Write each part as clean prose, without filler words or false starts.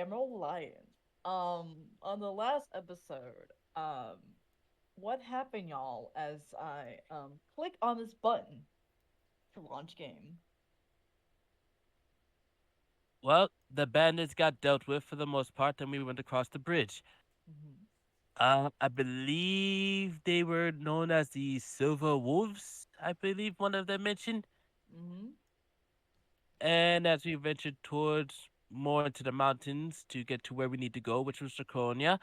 Emerald Lion. On the last episode, what happened, y'all? As I click on this button to launch game. Well, the bandits got dealt with for the most part, and we went across the bridge. Mm-hmm. I believe they were known as the Silver Wolves. I believe one of them mentioned. Mm-hmm. And as we ventured towards more into the mountains to get to where we need to go, which was Draconia,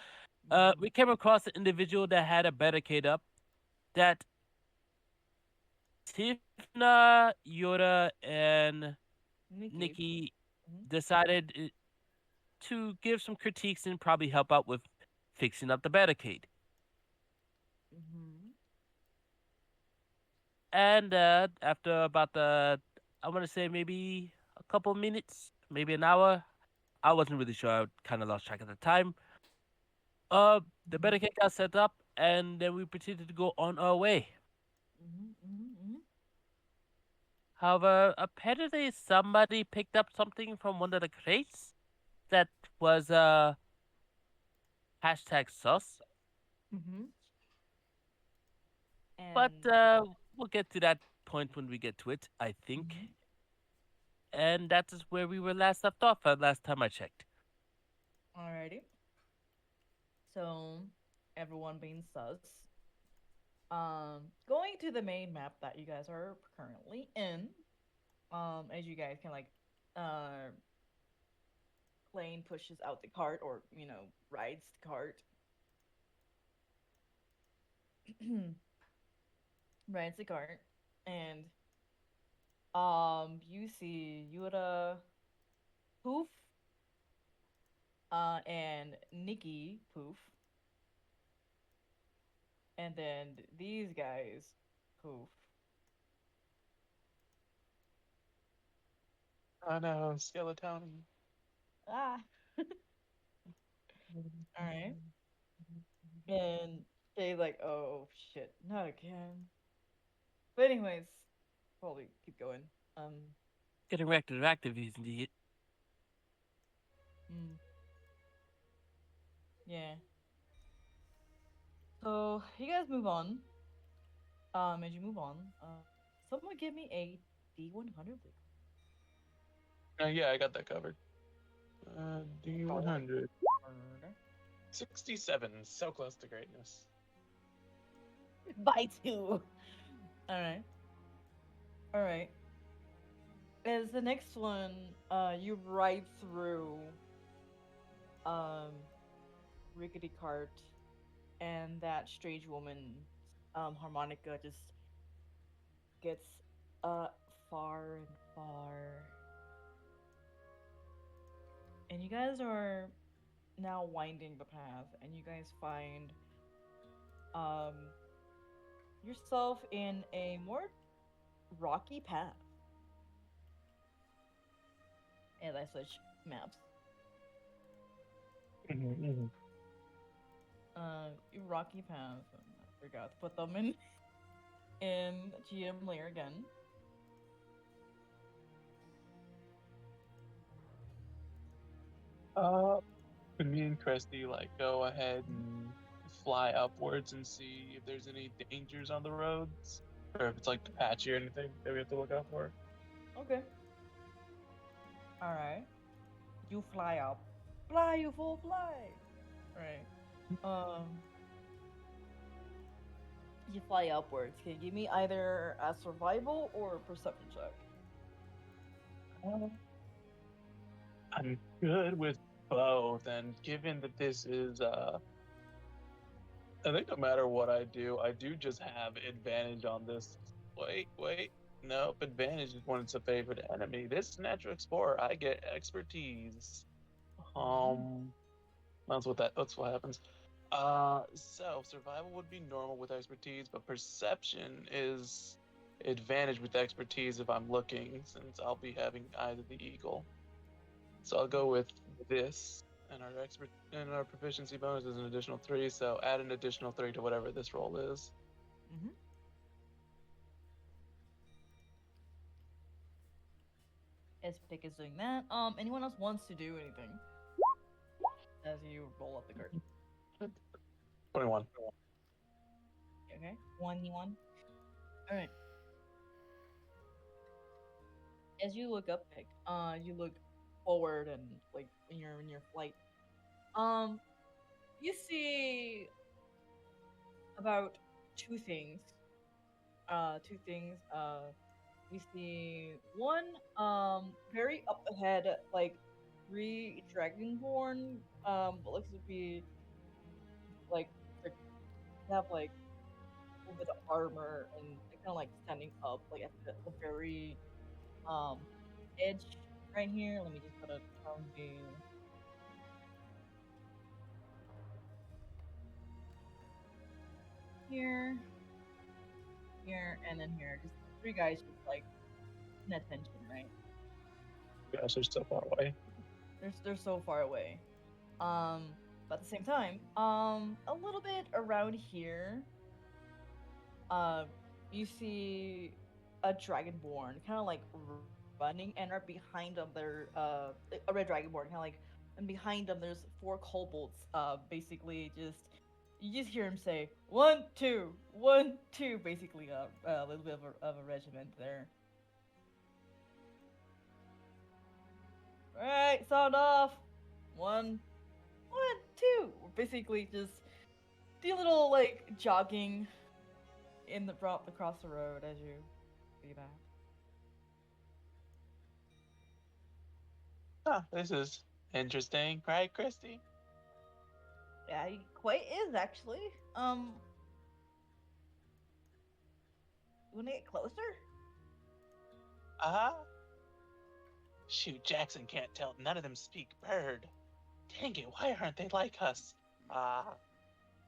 Mm-hmm. we came across an individual that had a barricade up that Tifna, Yoda, and Nikki. Nikki Mm-hmm. decided to give some critiques and probably help out with fixing up the barricade. Mm-hmm. And after about I want to say maybe a couple minutes, maybe an hour. I wasn't really sure. I kind of lost track of the time. The Mm-hmm. barricade got set up, and then we proceeded to go on our way. Mm-hmm. Mm-hmm. However, apparently somebody picked up something from one of the crates that was hashtag sus. Mm-hmm. But And we'll get to that point when we get to it, I think. mm-hmm. And that is where we were last left off last time I checked. Alrighty. So everyone being sus. Going to the main map that you guys are currently in. As you guys can like, uh, plane pushes out the cart or rides the cart. Rides the cart, and you see Yura, Poof, and Nikki Poof, and then these guys Poof. I know, skeleton. Ah, all right. And they like, oh shit, not again. But anyways, probably keep going. Um, Getting reactive is indeed. mm, yeah. So you guys move on. As you move on, someone give me a D100. Yeah, I got that covered. Roll. D100. 67, so close to greatness. By two. All right. All right. As the next one, you ride through um rickety cart, and that strange woman, harmonica just gets uh far and far, and you guys are now winding the path, and you guys find um yourself in a more rocky path. And I switch maps. Mhm. Rocky path. I forgot to put them in GM layer again. Uh, can me and Cresty like go ahead and fly upwards and see if there's any dangers on the roads, or if it's like patchy or anything that we have to look out for? Okay. All right. You fly up. Fly, you fool, fly. Right. Um, you fly upwards. Can you give me either a survival or a perception check? Uh, I'm good with both, and given that this is I think no matter what I do just have advantage on this. Wait. Nope, advantage is when it's a favorite enemy. This natural explorer, I get expertise. Mm-hmm. Um, that's what happens. So survival would be normal with expertise, but perception is advantage with expertise if I'm looking, since I'll be having Eyes of the Eagle. So I'll go with this, and our proficiency bonus is an additional 3. So add an additional 3 to whatever this roll is. Mm-hmm. Espic is doing that. Anyone else wants to do anything? 21. Okay, 21. All right. As you look up, Nick, you look forward and like in your flight. Um, you see about two things. Two things. We see one very up ahead, like three dragonborn. What looks to be like they have like a little bit of armor and they're kind of like standing up, like at the very um edge right here. Let me just put it on the here, here, and then here. Just three guys just like in attention, right? You guys are so far away. They're so far away. But at the same time, a little bit around here, uh, you see a dragonborn kind of like running, and right behind them, there a red dragonborn kind of like, and behind them there's four kobolds. Basically just you just hear him say 1 2 1 2, basically a little bit of a regiment there. All right, sound off. One, one, two. Basically just do a little like jogging in the across the road as you see that. Ah, this is interesting, right, Christy? Yeah, he quite is actually. You wanna get closer? Uh-huh. Shoot, Jackson can't tell. None of them speak bird. Dang it, why aren't they like us? Ah.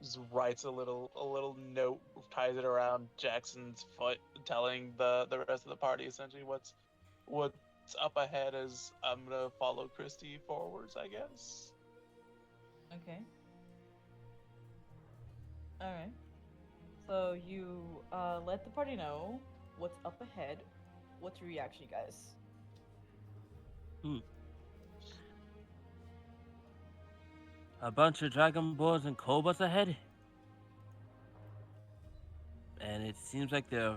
Just writes a little note, ties it around Jackson's foot, telling the rest of the party essentially what's up ahead as I'm gonna follow Christy forwards, I guess. Okay. All right. So you let the party know what's up ahead. What's your reaction, guys? Hmm. A bunch of dragonborns and kobolds ahead, and it seems like they're,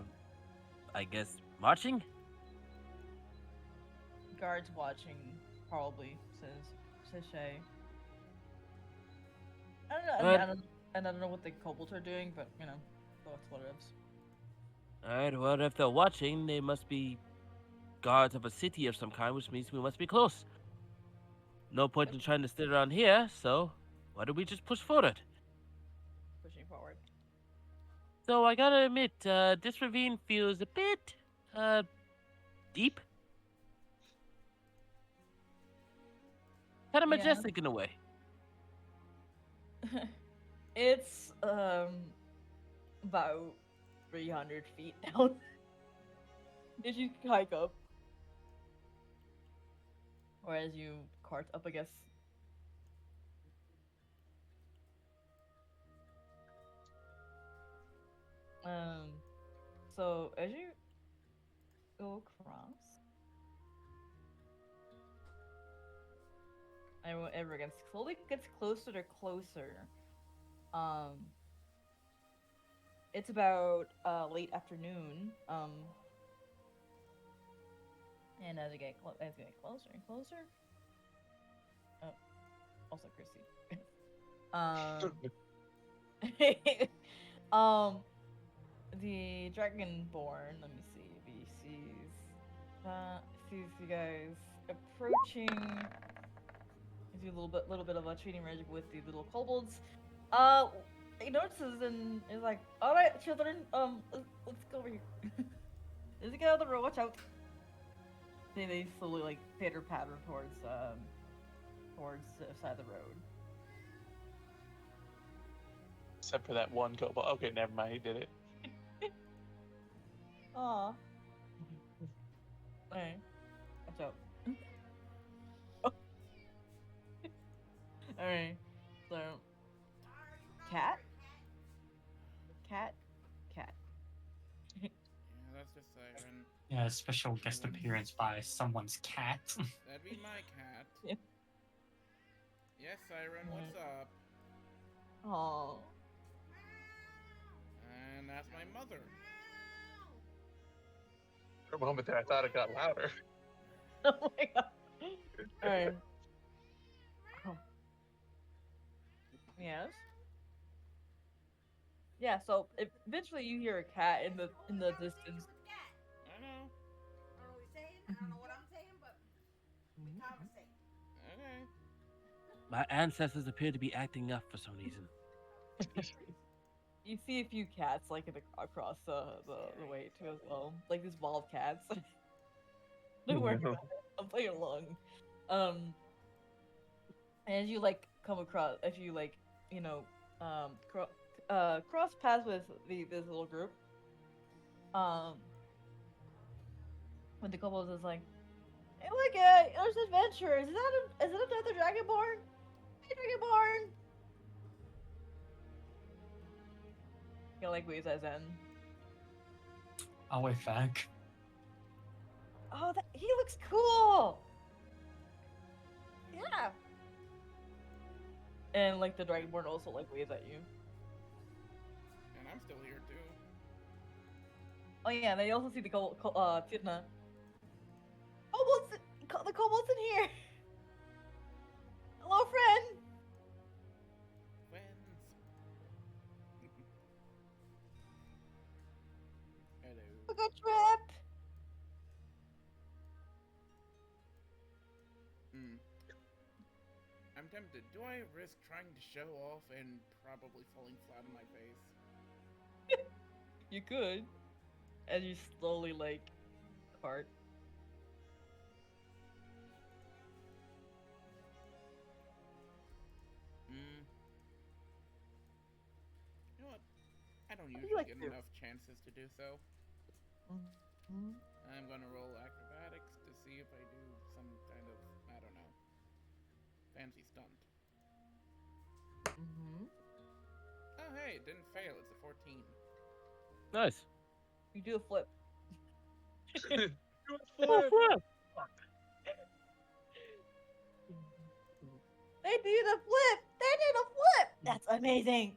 I guess, marching. Guards watching, probably says Shay. I don't know. I mean, But I don't know what the kobolds are doing, but you know, that's what it is. all right, well, if they're watching, they must be guards of a city of some kind, which means we must be close. No point in trying to sit around here, so why don't we just push forward? Pushing forward. So I gotta admit, this ravine feels a bit, uh, deep, kind of Yeah. majestic in a way. It's about 300 feet down. Did you hike up? Or as you cart up, I guess. Um, so as you go across, everyone gets slowly gets closer to closer. Um, it's about late afternoon. And as you get closer and closer, oh, also Chrissy. um, um, the Dragonborn. Let me see if he sees you guys approaching. He do a little bit of a trading range with the little kobolds. Uh, he notices and is like, "All right, children, let's go over here. Let's get out of the road. Watch out." They slowly like pitter patter towards the side of the road. Except for that one kobold. Okay, never mind, he did it. Aw. Alright. Watch out. Alright. So cat? Cat? Cat. Yeah, that's the siren. Yeah, a special guest appearance by someone's cat. That'd be my cat. Yeah. Yes, siren. What's up? Oh. ask my mother. For a moment there, I thought it got louder. Oh my god. Alright. Yes. Yeah, so eventually you hear a cat in the distance. I know. Okay. My ancestors appear to be acting up for some reason. You see a few cats like across the way too as well, like these wild cats. Don't worry about it. I'm playing along. And as you like come across, if you like, you know, cross paths with this little group, when the kobold is like, "Hey, look, there's adventurers. Is that another dragonborn? Hey, dragonborn!" He like waves at Zen. I'll wave back. Oh, he looks cool. Yeah. And like the dragonborn also like waves at you. And I'm still here too. Oh yeah, and then you also see the Tidna. The kobold's in here. Hello, friend. Friends. Hello. Took a trip. Hmm. I'm tempted. Do I risk trying to show off and probably falling flat on my face? You could, as you slowly like cart. Hmm. You know what? I don't do you usually like get to do? enough chances to do so. Mm-hmm. I'm gonna roll acrobatics to see if I do some kind of, I don't know, fancy stunt. Mm-hmm. Oh hey, it didn't fail. It's a 14. Nice. You do a flip. Oh, flip. They did a flip. They did a flip. That's amazing.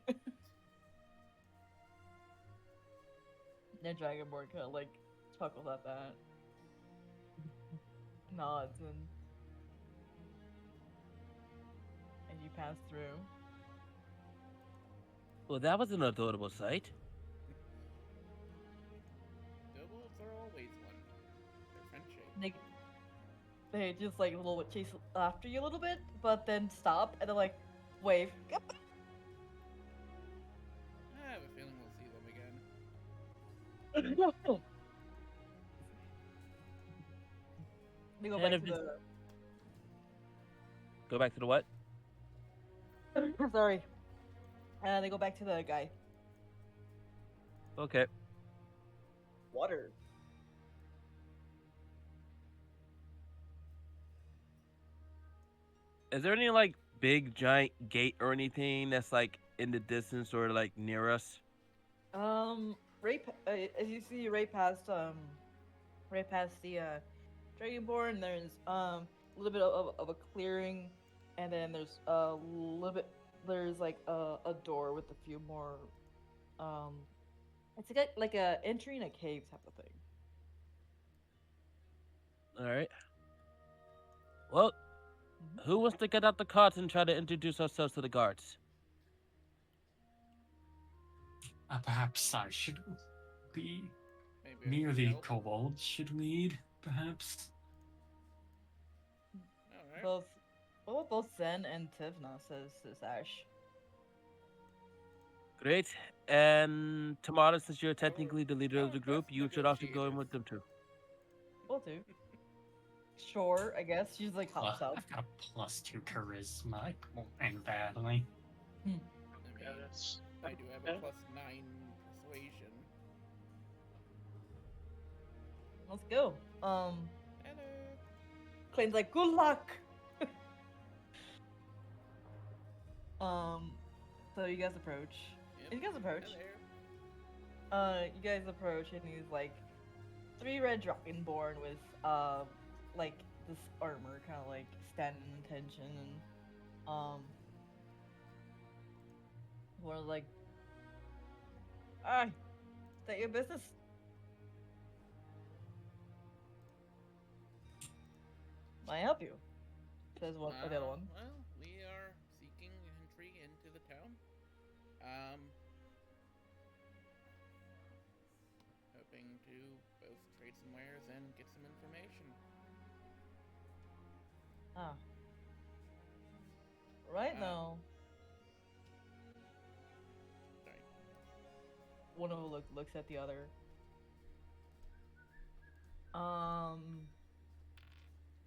The dragonborn kind of like chuckles at that, nods, and you pass through. Well, that was an adorable sight. Doubles are always one. They're friendship. They just like a little bit chase after you a little bit, but then stop and then like wave. Yep. I have a feeling we'll see them again. They go And back if to it's- the. Go back to the what? Sorry. They go back to the guy. Okay. Water. Is there any like big giant gate or anything that's like in the distance or like near us? As you see, right past the Dragonborn, there's a little bit of a clearing, and then there's a little bit. There's like a door with a few more. It's like a entering a cave type of thing. All right. Well, who wants to get out the cart and try to introduce ourselves to the guards? Perhaps I should be Maybe I near can the help. kobold. Should lead, perhaps. Alright. Both Zen and Tivna says Ash. Great. And Tamara, since you're technically the leader of oh, the group, that's you should also go in negotiative. with them too. Will do. Sure, I guess she's like hops Well, up. I've got a +2 charisma. I won't end badly. I mean, Yeah, that's- I do have a +9 persuasion. Let's go. Hello. Clayton's like, good luck. So you guys approach. Yep. You guys approach. Hello. You guys approach, and he's like 3 red dragonborn with like this armor, kind of like standing in attention, and one of like, ah, State your business. May I help you? Says one. The other one. Well, we are seeking entry into the town. Hoping to both trade some wares and get some information. Ah. Right Uh, now, Sorry. one of them looks at the other. Um,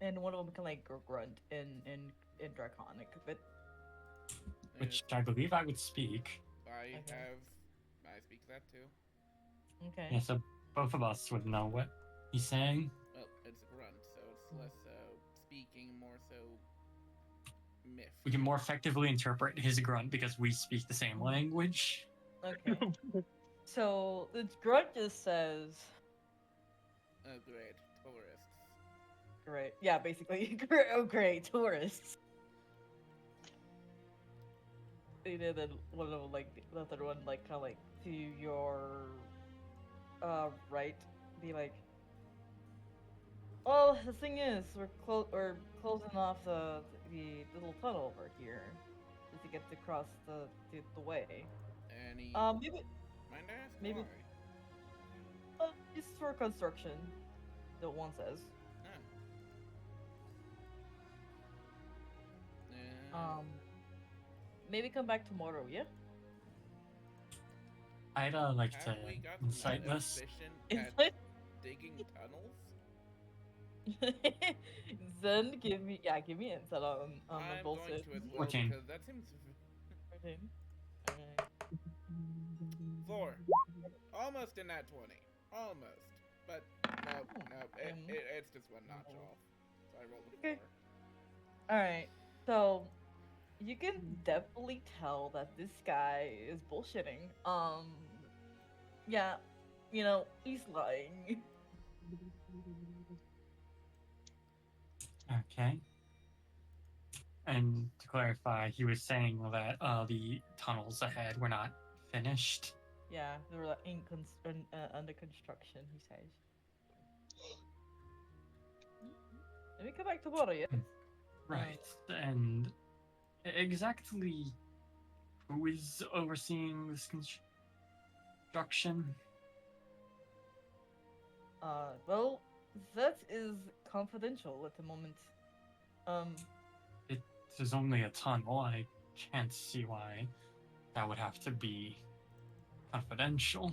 and one of them can like grunt in Draconic, but Which Yes, I believe I would speak. I Okay. speak that too. okay. Yeah, so both of us would know what he's saying. Well, it's a grunt, so it's less so speaking, more so myth. We can more effectively interpret his grunt because we speak the same language. Okay. So the grunt just says, Oh, great. Tourists. "Great, yeah, basically, oh great, tourists." And then one of them, like the other one, like kind of like to your right, be like, "Well, the thing is, we're closing off the little tunnel over here just to get across the way. Any. Maybe Mind I ask maybe- why? it's for construction." The one says. Oh. Maybe come back tomorrow, yeah? I'd like to Have we gotten insight this. efficient It's at digging tunnels? Then give me insight on the I'm bullshit. going to as well 14. because that seems 14. Alright. 4. Almost in that 20. Almost. But no, it's just one notch off. So I rolled a 4. Okay. Alright. So you can definitely tell that this guy is bullshitting. Yeah, he's lying. Okay. And to clarify, he was saying that the tunnels ahead were not finished. Yeah, they were like under construction, he says. Let me come back tomorrow, yeah? Right. And exactly who is overseeing this construction? Well, that is confidential at the moment. It is only a tunnel. I can't see why that would have to be confidential.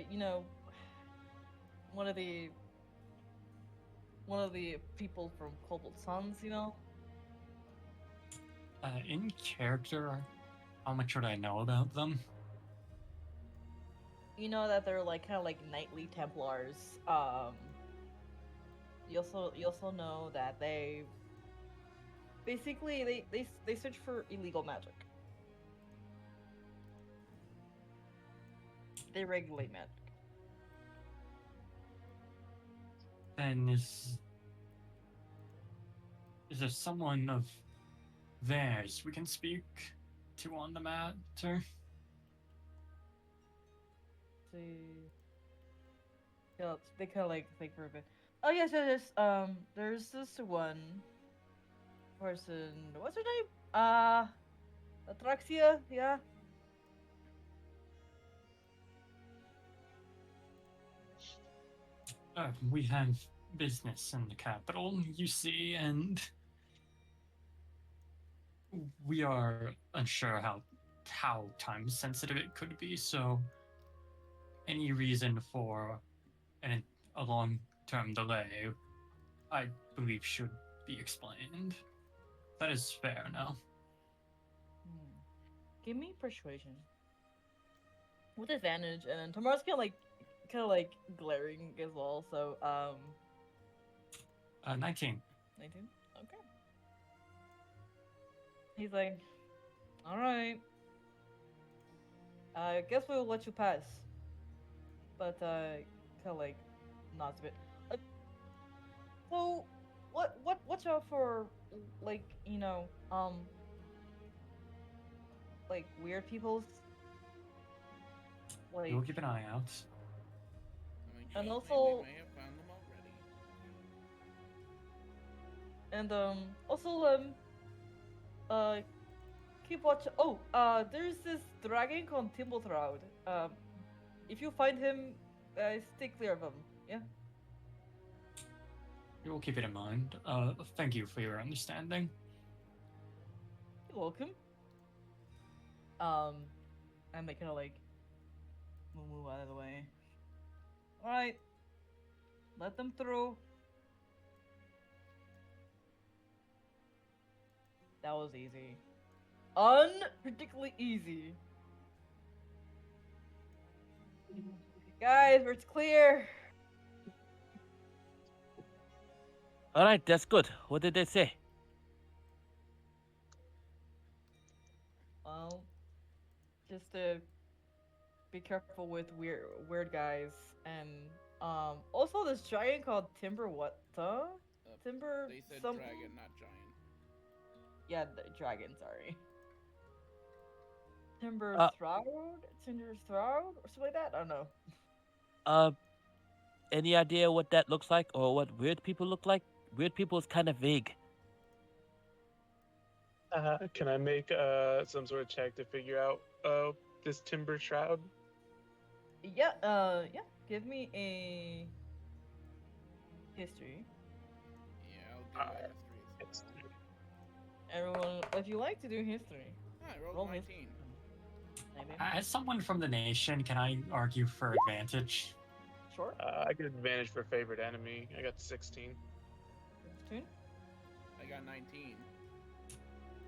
You know, one of the people from Cobalt Suns, In character, how much would I know about them? you know that they're like kind of like knightly Templars. You also know that they basically they search for illegal magic. They regulate magic. Then is there someone of theirs we can speak to on the matter? They kind of like think for a bit. Oh yes, there's this one person. What's her name? Atraxia. Yeah. We have business in the capital, you see, and we are unsure how time sensitive it could be. So, any reason for a long term delay, I believe, should be explained. That is fair now. Give me persuasion with advantage, and then tomorrow's kind of like glaring as well. So 19. 19. Okay. He's like, all right. I guess we'll let you pass. But kind of like nods a bit. So watch out for like like weird people's We Like, will keep an eye out. I mean, And trust me, also- we may have found them already. and also keep watch. Oh, there's this dragon called Timblethroud. If you find him, stay clear of him. Yeah. We will keep it in mind. Thank you for your understanding. You're welcome. I'm like kind of like move out of the way. All right, let them through. That was easy. Unpredictably easy. Guys, we're clear. All right, that's good. What did they say? Well, just to be careful with weird guys, and also this giant called Timber what the Timber They said some dragon, not giant. yeah the dragon, sorry. Timber Uh, Throud? Timber Throud? Or something like that? I don't know. Uh, any idea what that looks like or what weird people look like? Weird people is kind of vague. Can I make some sort of check to figure out this timber shroud? Yeah, yeah. Give me a history. Yeah, I'll do Uh, a history as It's well. Everyone, if you like to do history, I rolled roll 19. history. 19? As someone from the nation, can I argue for advantage? Sure. I get advantage for favorite enemy. I got 16. 15? I got 19.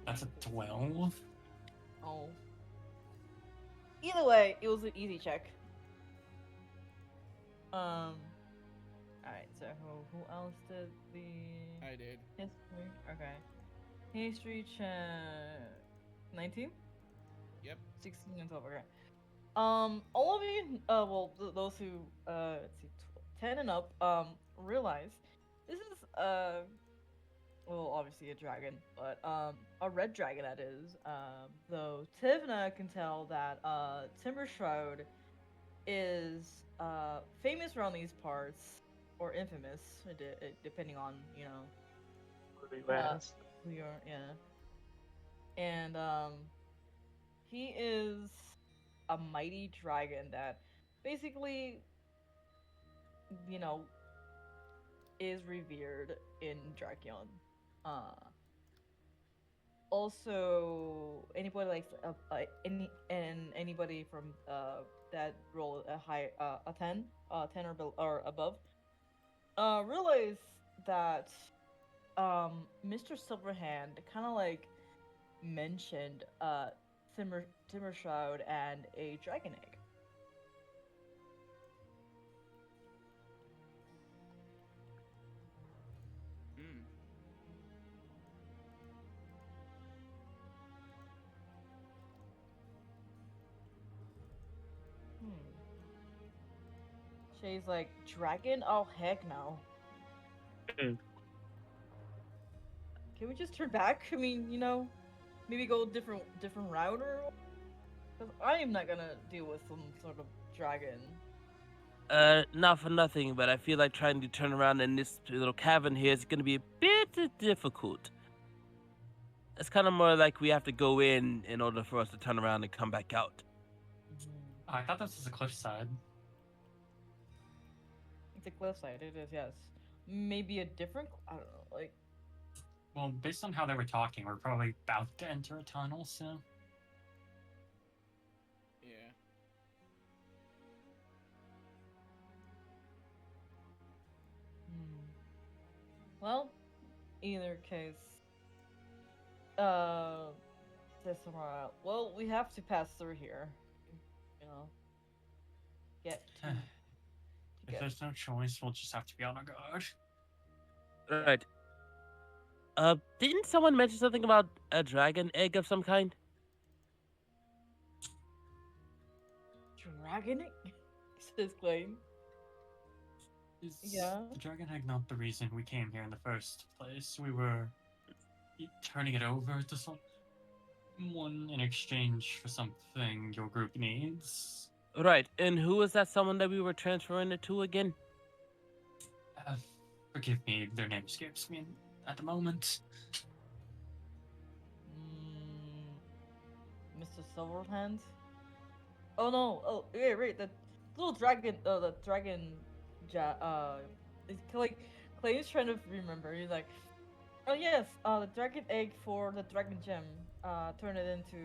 That's a 12. Oh. Either way, it was an easy check. Alright, so who else did the I did. history? Okay. History check 19? Yep. 16 and 12, okay. All of you, well, those who, let's see, 10 and up, realize this is, well, obviously a dragon, but, a red dragon that is. Though Tivna can tell that, Timber Shroud is, famous around these parts, or infamous, depending on, you know, Pretty fast. who you're, yeah. And, he is a mighty dragon that basically, you know, is revered in Drakion. Also, anybody likes anybody from that roll a high a 10 or above, realize that Mr. Silverhand kind of like mentioned Timber Shroud and a dragon egg. Hmm. Shay's like, dragon? Oh heck no. Hmm. Can we just turn back? I mean, you know, maybe go different route, or because I am not gonna deal with some sort of dragon. Not for nothing, but I feel like trying to turn around in this little cavern here is going to be a bit difficult. It's kind of more like we have to go in order for us to turn around and come back out. I thought this was a cliffside. It's a cliffside. It is, yes. Maybe a different. I don't know. Like, Well, based on how they were talking, we're probably about to enter a tunnel, so. Yeah. well, either case, say somewhere else. Well, we have to pass through here. You know, get to If get. there's no choice, we'll just have to be on our guard. Right. Didn't someone mention something about a dragon egg of some kind? Dragon egg? Says Claim. Is Yeah. the dragon egg not the reason we came here in the first place? We were turning it over to someone in exchange for something your group needs. Right, and who was that someone that we were transferring it to again? Uh, Forgive me, their name escapes me at the moment. Mr. Silverhand? Oh no! Oh, yeah, right. The little dragon. The dragon. Like Clay's trying to remember. He's like, oh yes, the dragon egg for the dragon gem. Turn it into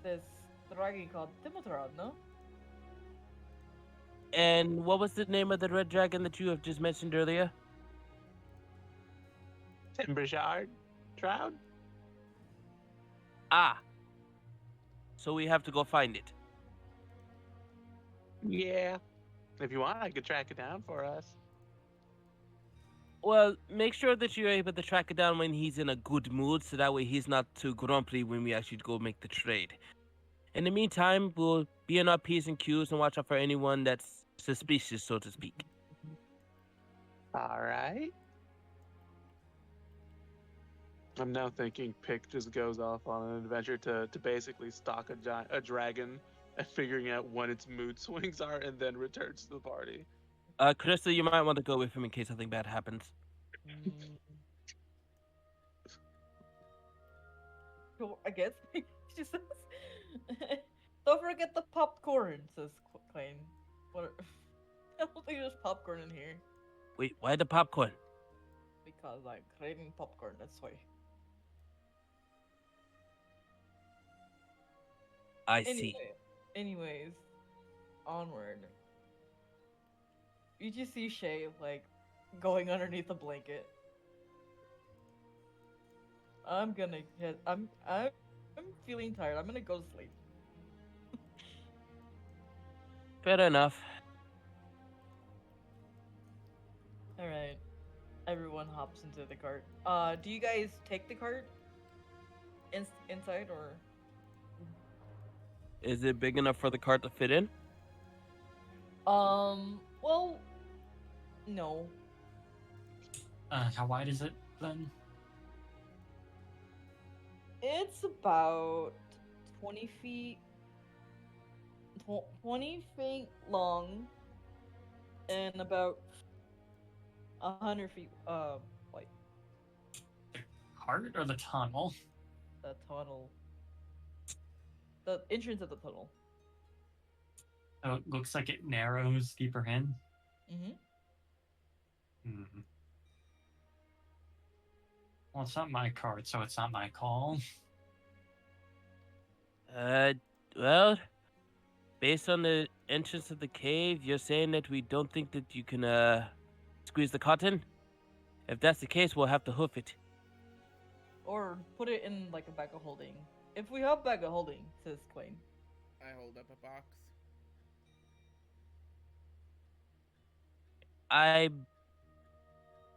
this dragon called Timothra, no? And what was the name of the red dragon that you have just mentioned earlier? Timbershard? Shroud? Ah, so we have to go find it. Yeah. If you want, I could track it down for us. Well, make sure that you're able to track it down when he's in a good mood, so that way he's not too grumpy when we actually go make the trade. In the meantime, we'll be in our P's and Q's and watch out for anyone that's suspicious, so to speak. All right. I'm now thinking Pick just goes off on an adventure to basically stalk a dragon and figuring out when its mood swings are and then returns to the party. Crystal, you might want to go with him in case something bad happens. Sure, I guess. She says. Don't forget the popcorn, says Clay. What? I don't think there's popcorn in here Wait, why the popcorn? because I'm craving popcorn. That's why. I see. Anyways, onward. You just see Shay like going underneath a blanket. I'm gonna get. I'm feeling tired. I'm gonna go to sleep. Fair enough. All right. Everyone hops into the cart. Do you guys take the cart inside or? Is it big enough for the cart to fit in? Well, no. How wide is it then? It's about 20 feet, 20 feet long, and about 100 feet, wide. The cart or the tunnel? The tunnel. The entrance of the tunnel. Oh, it looks like it narrows deeper in. Mm-hmm. Hmm. Well, it's not my cart, so it's not my call. Well, based on the entrance of the cave, you're saying that we don't think that you can, squeeze the cotton? If that's the case, we'll have to hoof it. Or put it in like a bag of holding. If we have bag of holding, says Quain. I hold up a box. I'm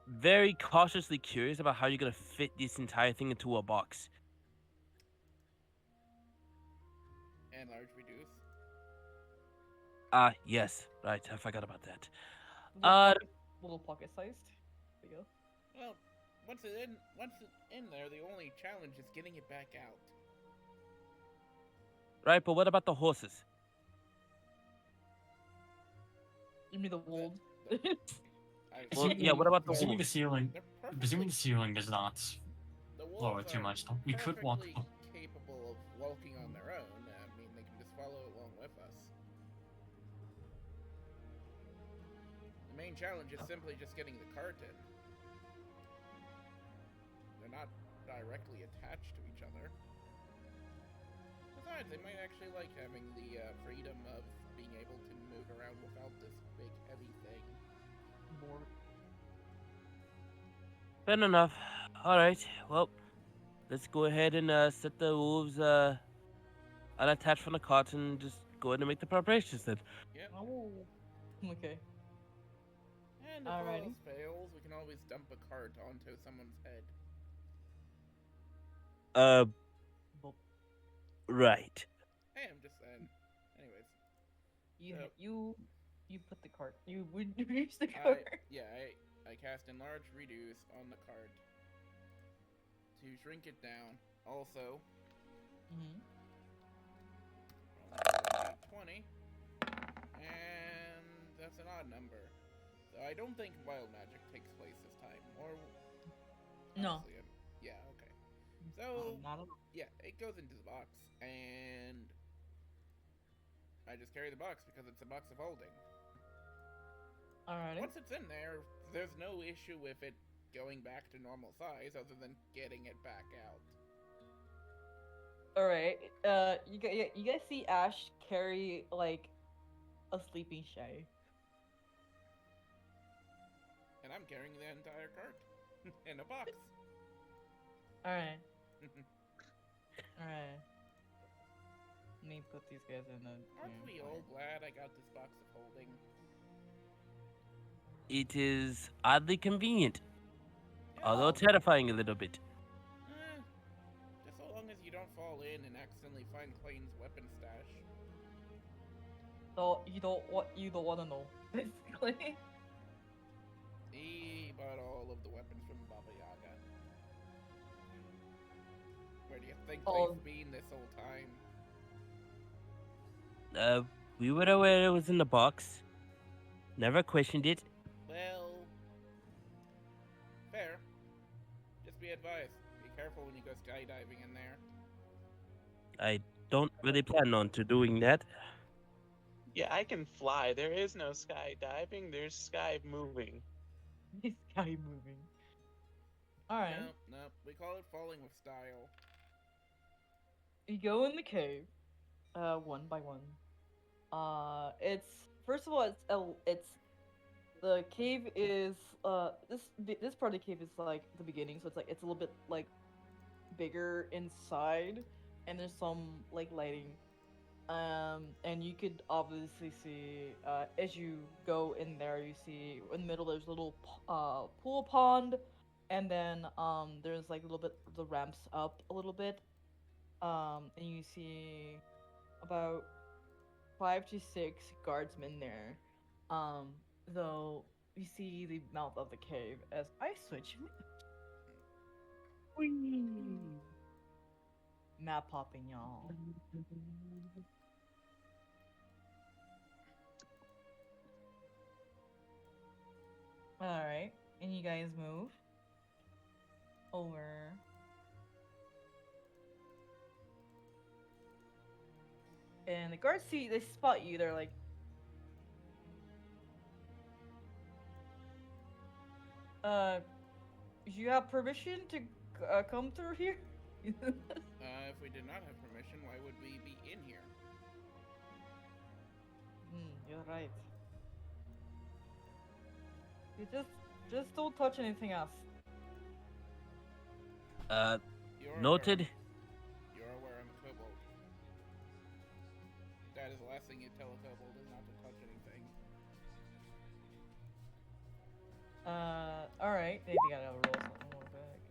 very cautiously curious about how you're gonna fit this entire thing into a box. And large reduce. Ah, yes. Right, I forgot about that. Little pocket sized. There you go. Well, once it's in there, the only challenge is getting it back out. Right, but what about the horses? Give me the wool. Well, yeah, what about the Presuming the wolves? ceiling, They're presuming the ceiling does not the lower wolves too are much, we could walk. perfectly capable of walking on their own. I mean, they can just follow along with us. The main challenge is simply just getting the cart in. They're not directly attached to each other. Besides, they might actually like having the freedom of being able to move around without this big, heavy thing. More. Fair enough. Alright, well, let's go ahead and set the wolves unattached from the cart and just go ahead and make the preparations then. Yep. Oh. Okay. And if all Alrighty. else fails, we can always dump a cart onto someone's head. Well, Right. Hey, I'm just saying. Anyways, you put the cart. You would reach the cart. I cast enlarge reduce on the cart to shrink it down. Also, Mm-hmm. 20. And that's an odd number. So I don't think wild magic takes place this time. Or No. honestly, yeah, okay. So Not at all. yeah, it goes into the box, and I just carry the box because it's a box of holding. Alrighty. Once it's in there, there's no issue with it going back to normal size other than getting it back out. Alright. You guys see Ash carry like a sleeping Shay. And I'm carrying the entire cart in a box. Alright. Alright. Let me put these guys in a. Aren't we all glad I got this box of holding? It is oddly convenient, Yeah, although terrifying a little bit. just so long as you don't fall in and accidentally find Clayton's weapon stash. So you don't want to know basically. He bought all of the weapons from Baba Yaga. Where do you think Oh. they've been this whole time? We were aware it was in the box. Never questioned it. Well, fair. Just be advised. Be careful when you go skydiving in there. I don't really plan on to doing that. Yeah, I can fly. There is no skydiving. There's sky moving. This guy moving. Alright. No, we call it falling with style. You go in the cave, one by one. It's first of all, it's the cave is this part of the cave is like the beginning, so it's a little bit like bigger inside, and there's some like lighting. And you could obviously see as you go in there, you see in the middle there's a little pool pond, and then there's like a little bit the ramps up a little bit. And you see about 5 to 6 guardsmen there. Though you see the mouth of the cave as I switch. Map popping, y'all. Alright, and you guys move over. And the guards see, they spot you, they're like, you have permission to come through here? If we did not have permission, why would we be in here? You're right. You just don't touch anything else. You're Noted. Aware, you're aware I'm a kobold. That is the last thing you tell a kobold is not to touch anything. Alright, they gotta roll something more back.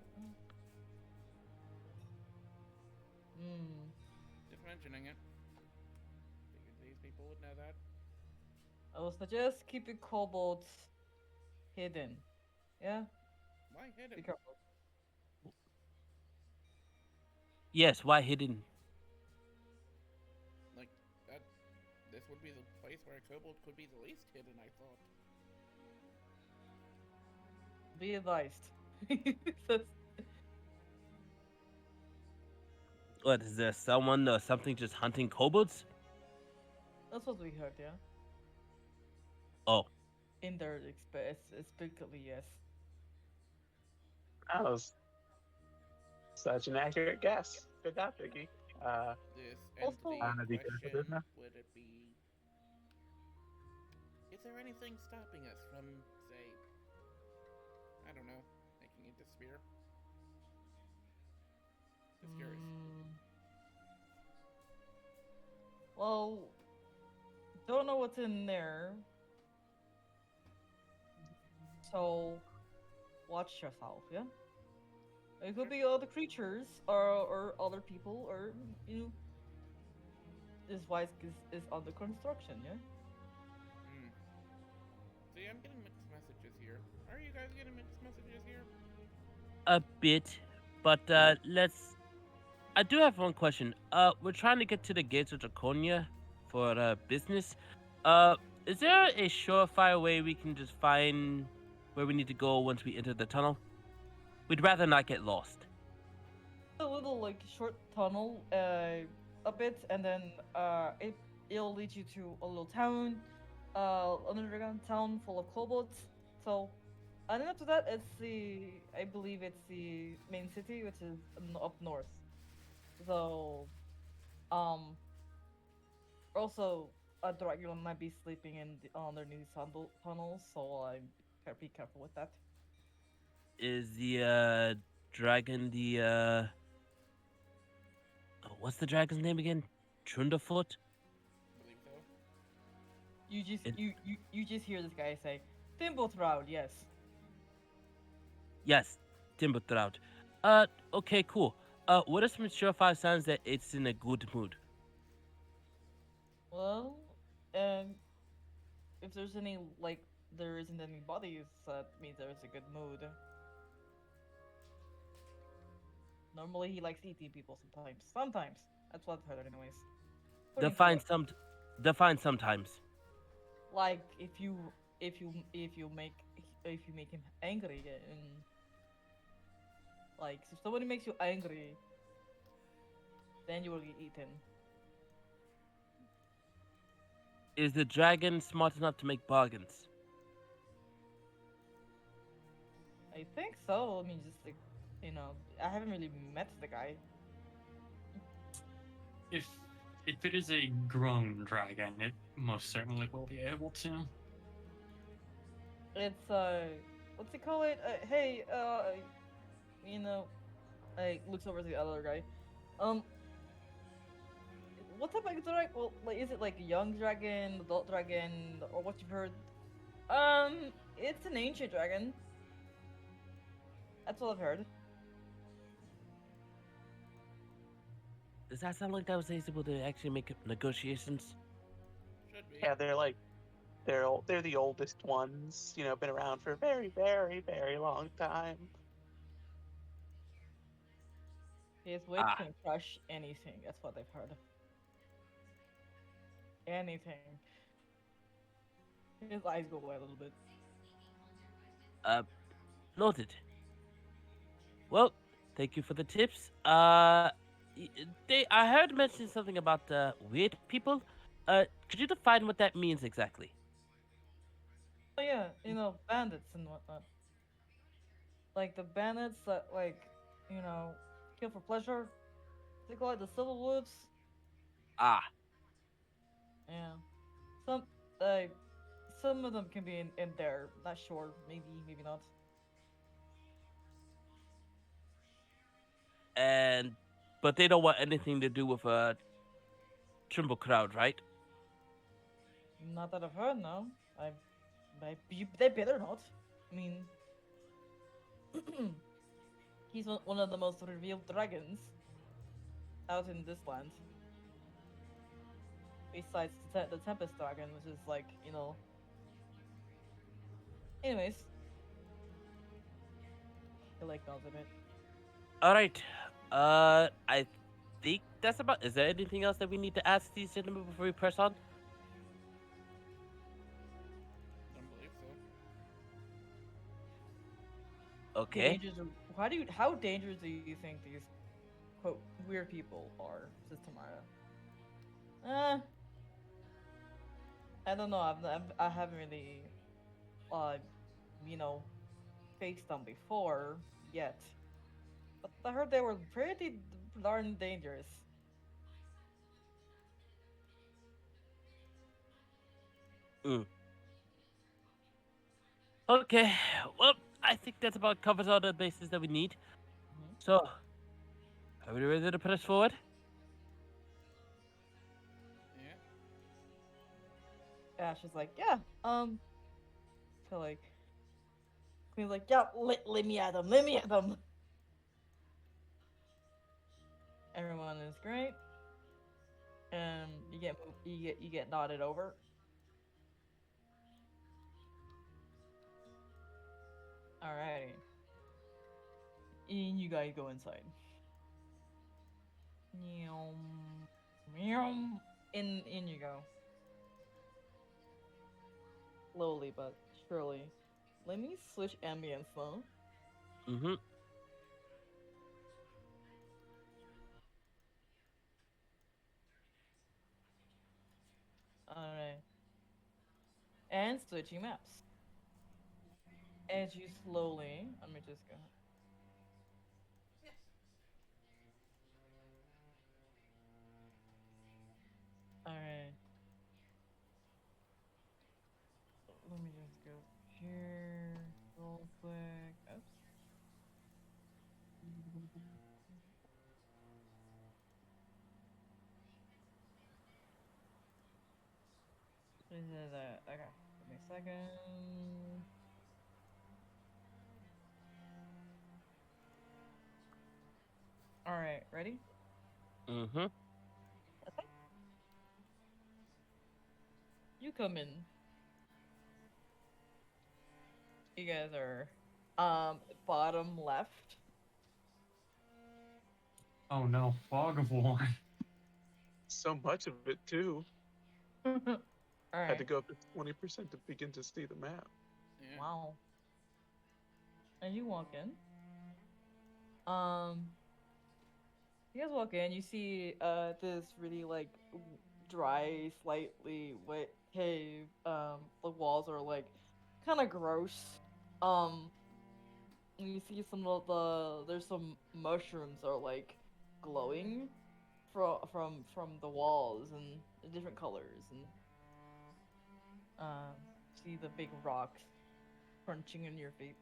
Just mentioning it. Figured these people would know that. I will suggest keeping kobolds hidden. Yeah? Why hit Be him? careful. Yes, why hidden? Like, that. This would be the place where a kobold could be the least hidden, I thought. Be advised. That's- What, is there someone or something just hunting kobolds? That's what we heard, yeah? Oh, In their explicitly, yes. That was such an accurate guess. Good job, Vicky. This Also- entity I'm gonna in be careful, question, didn't I? would it be... Is there anything stopping us from, say... I don't know, making it disappear? Just curious. Well, don't know what's in there. So, watch yourself, yeah? It could be other creatures, or other people, or, you know, this wise is under construction, yeah? See, I'm getting mixed messages here. Are you guys getting mixed messages here? a bit, but let's. I do have one question. We're trying to get to the gates of Draconia for business. Uh, is there a surefire way we can just find where we need to go once we enter the tunnel? We'd rather not get lost. A little like short tunnel, a bit, and then it'll lead you to a little town, underground town full of kobolds. So, and then after that, I believe it's the main city, which is up north. So, um, also, a Drakion might be sleeping underneath tunnels, so I gotta be careful with that. Is the dragon the what's the dragon's name again? Trunderfoot? I believe so. It, You just hear this guy say, "Timbothraud, yes." yes, Timberthrout. Okay, cool. What are some surefire signs that it's in a good mood? Well, um, if there's any like there isn't any bodies, that means there's a good mood. Normally, he likes eating people sometimes. Sometimes that's what I've heard, anyways. According to Define what, some. Define sometimes. like if you make him angry, and like if somebody makes you angry, then you will get eaten. Is the dragon smart enough to make bargains? I think so. I mean, just like you know, I haven't really met the guy. If if it is a grown dragon, it most certainly will be able to. It's what's he call it? Hey, you know, I looks over to the other guy. Um, what type of dragon? Well, like, is it like a young dragon, adult dragon, or what you've heard? It's an ancient dragon. That's what I've heard. Does that sound like I was able to actually make negotiations? Should be. Yeah, they're the oldest ones. You know, been around for a very, very, very long time. His wit Ah, can crush anything. That's what I've heard. Anything. His eyes go away a little bit. uh, noted. Well, thank you for the tips. I heard mention something about weird people. Could you define what that means exactly? Oh yeah, you know, bandits and whatnot. Like the bandits that kill for pleasure. They call it the civil wolves. Ah, Yeah. Some uh some of them can be in there. Not sure. Maybe not. and but they don't want anything to do with Trimble crowd, right? Not that I've heard. No. They better not. I mean, he's one of the most revealed dragons out in this land. Besides the Tempest Dragon, which is like Anyways, he like nods a bit. All right. I think that's about. Is there anything else that we need to ask these gentlemen before we press on? Don't believe so. Okay. How dangerous do you think these quote weird people are, says Tamara? I don't know. I haven't really uh you know faced them before yet, but I heard they were pretty darn dangerous. Mm. Okay. Well, I think that's about covers all the bases that we need. Mhm. So, are we ready to press forward? Yeah. Ash is like, yeah. So like, Queen's like, yeah. Let me at them. Let me at them. Everyone is great. You get nodded over. Alrighty. And you guys go inside. Meow. Meow. In you go. slowly but surely. Let me switch ambience though. Mm-hmm. Alright. And switching maps. As you slowly, let me just go. Alright. Let me just go here real quick. Oops. Okay, give me a second. Alright, ready? Mm-hmm. Okay. You come in. You guys are bottom left. Oh no, fog of war. So much of it too. Had to Alright. go up to 20% to begin to see the map. Yeah. Wow. And you walk in. Um you guys walk in, you see this really like dry, slightly wet cave. The walls are like kinda gross. Um you see some of there's some mushrooms are like glowing from the walls and the different colors and um see the big rocks crunching in your feet.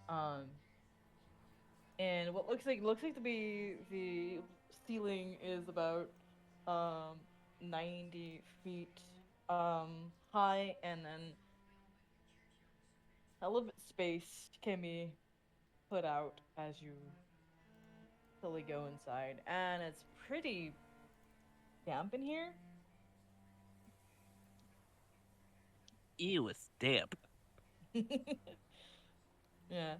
Um and what looks like to be the ceiling is about um 90 feet high, and then a little bit space can be put out as you slowly go inside, and it's pretty damp in here. Ew, it's damp. Yeah.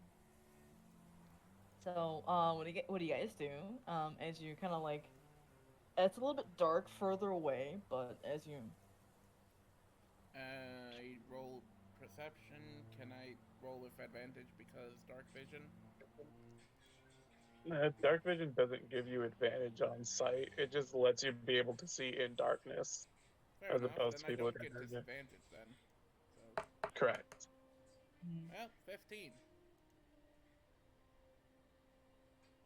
So, what do you guys do? As you kind of like, it's a little bit dark further away, but as you, I roll perception. Can I roll with advantage because dark vision? Dark vision doesn't give you advantage on sight. It just lets you be able to see in darkness, Fair as enough. opposed Then to I people don't that get have vision. disadvantage then. So, Correct. well, 15.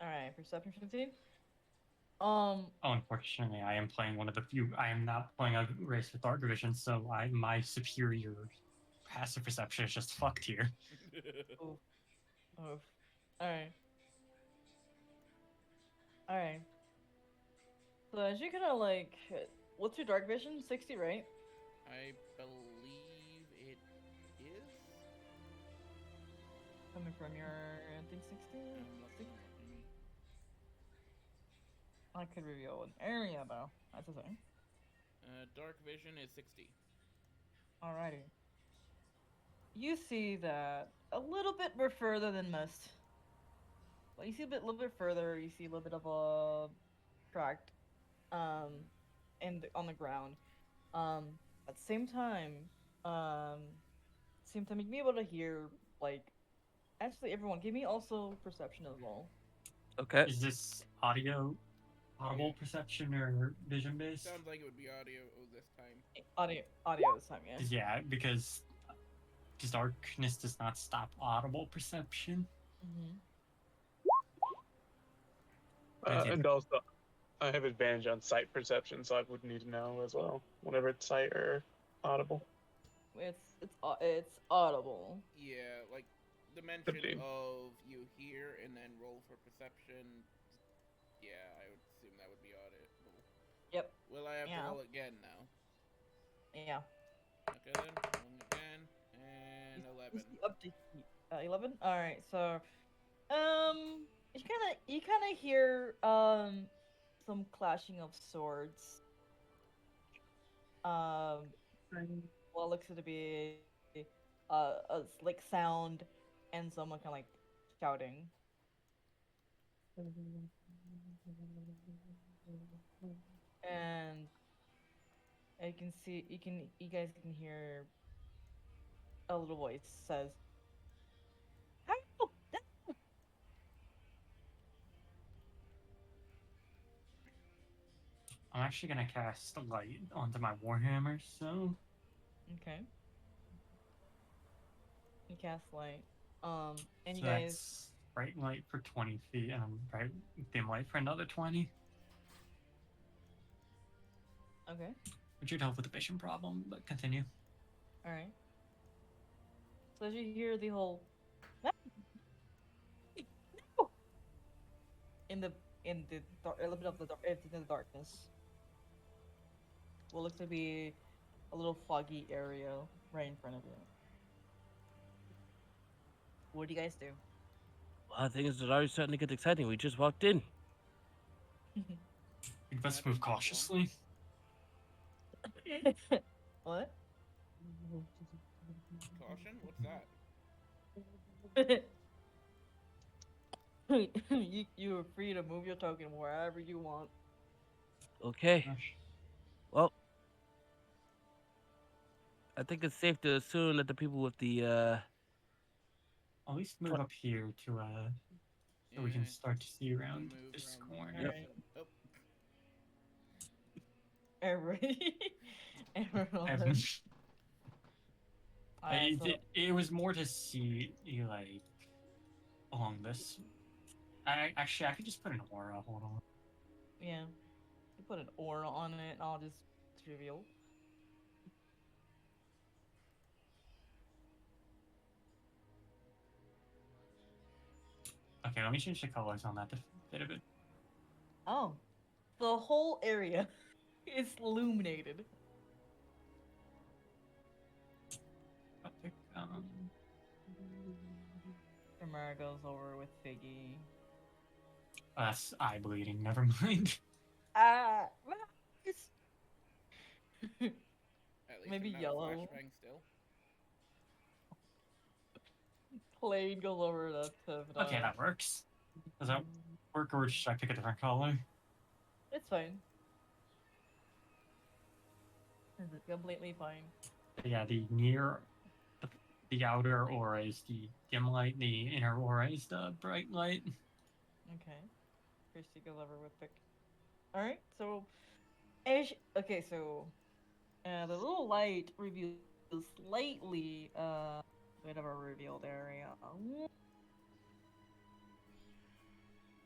all right, perception 15. Um, Oh, unfortunately, I am playing one of the few. I am not playing a race with dark vision, so my superior passive perception is just fucked here. oof, oof. All right, all right. So as you kind of like, what's your dark vision? 60, right? I believe it is. Coming from your, I think 60. I'm looking. Let me. I could reveal an area though. That's the thing. Dark vision is 60. Alrighty. You see that a little bit more further than most. Well, you see little bit further. You see a little bit of a tract, um, on the ground. Um, at the um, same time, you'd be able to hear like. Actually, everyone, give me also perception as well. Okay. Is this audible perception or vision based? Sounds like it would be audio this time. Audio this time, yeah. Yeah, because darkness does not stop audible perception. Mm-hmm. And also, I have advantage on sight perception, so I would need to know as well whenever it's sight or audible. It's audible. Yeah, like the mention 15. of you hear and then roll for perception. Yeah, I would assume that would be audible. Yep. Will I have Yeah. to roll again now? Yeah. Okay then, rolling again, and You 11. see up to 11. All right. So, you kind of hear some clashing of swords. What looks to be a slick sound, and someone kind of like shouting. And And you guys can hear a little voice says, "Help! I'm actually gonna cast light onto my warhammer, so Okay, you cast light. And you so guys, that's bright light for 20 feet and bright dim light for another 20, okay, which would help with the vision problem. But continue. all right. So as you hear the whole "No!" in the a little bit of the in the darkness, what looks to be a little foggy area right in front of you. What do you guys do? Well, things are already starting to get exciting. We just walked in. We That must move didn't take long. cautiously. What? Caution? What's that? You're free to move your token wherever you want. Okay. Gosh. Well, I think it's safe to assume that the people with the At least move up here to so we can Yeah, start to see we around move this around corner. Yep. Alright. Oh, Everybody. Evan. Everyone. Alright, so It was more to see like along this. I could just put an aura. Hold on. yeah. You put an aura on it and I'll just trivial. Okay, let me change the colors on that to fit a bit. Oh. The whole area is illuminated. Epic, Tamara goes over with Figgy. that's eye bleeding. Never mind. Ah, it's at least maybe I'm not a yellow. flashbang still. Plain goes over to Okay, that works. Does that work, or should I pick a different color? It's fine. It's completely fine. Yeah, the outer aura is the dim light. The inner aura is the bright light. Okay. Christy goes over with pick. Alright, so okay, so the little light reveals slightly bit of a revealed area.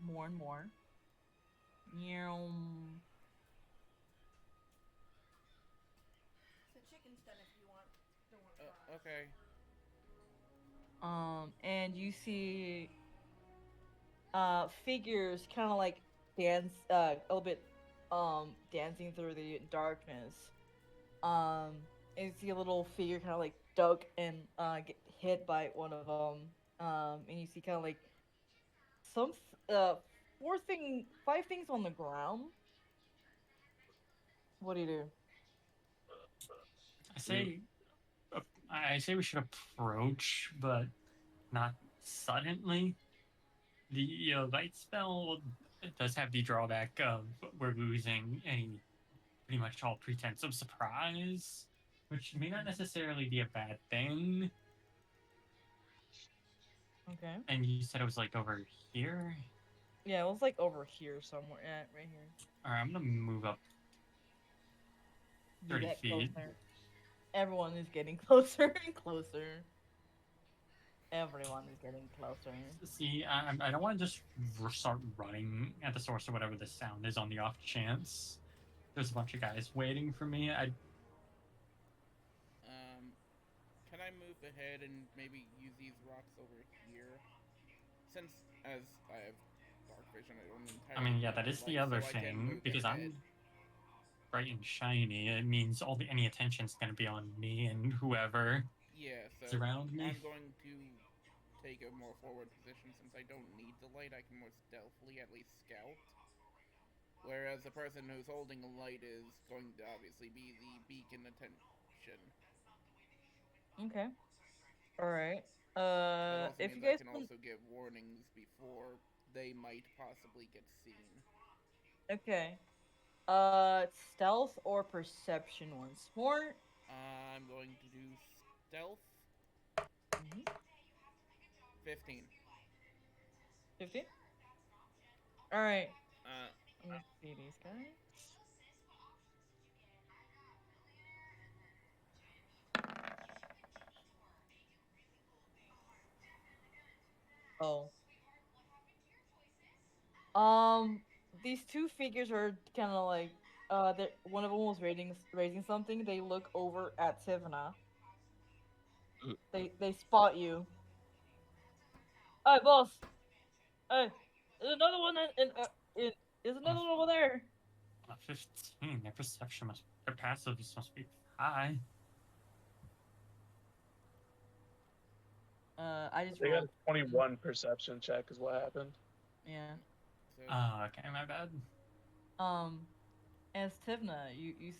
More and more. Meow. The chicken's done if you want. Don't want fries. Okay. And you see figures kind of like dance a little bit dancing through the darkness. And you see a little figure kind of like duck and get hit by one of them. And you see kind of like some five things on the ground. What do you do? I say, I say we should approach, but not suddenly. The light spell does have the drawback of we're losing any pretty much all pretense of surprise, which may not necessarily be a bad thing. Okay. And you said it was like over here. Yeah, it was like over here somewhere. Yeah, right here. All right, I'm gonna move up You 30 get feet. closer. Everyone is getting closer and closer. Everyone is getting closer. See, I don't want to just start running at the source or whatever the sound is on the off chance there's a bunch of guys waiting for me. Can I move ahead and maybe use these rocks over here? Since as I have dark vision, I don't entirely. I mean, yeah, see that is the light, other so I can thing move because ahead. I'm bright and shiny. It means any attention's gonna be on me and whoever Yeah, is so around me. I'm going to take a more forward position since I don't need the light. I can more stealthily at least scout. Whereas the person who's holding a light is going to obviously be the beacon attention. Okay. All right. That also If you means I guys can can, also give warnings before they might possibly get seen. okay. Stealth or perception once more. I'm going to do stealth. Mm-hmm. 15. 15. All right. Uh, Let me see these guys. Oh. These two figures are kind of like one of them was raising something. They look over at Tivna. They spot you. Hey, boss. Hey, there's another one there's another one over there. 15. Their perception must, their passives must be high. I just They got rolled. a 21 perception check, is what happened. Yeah. so Oh, okay, my bad. Um, as Tivna, you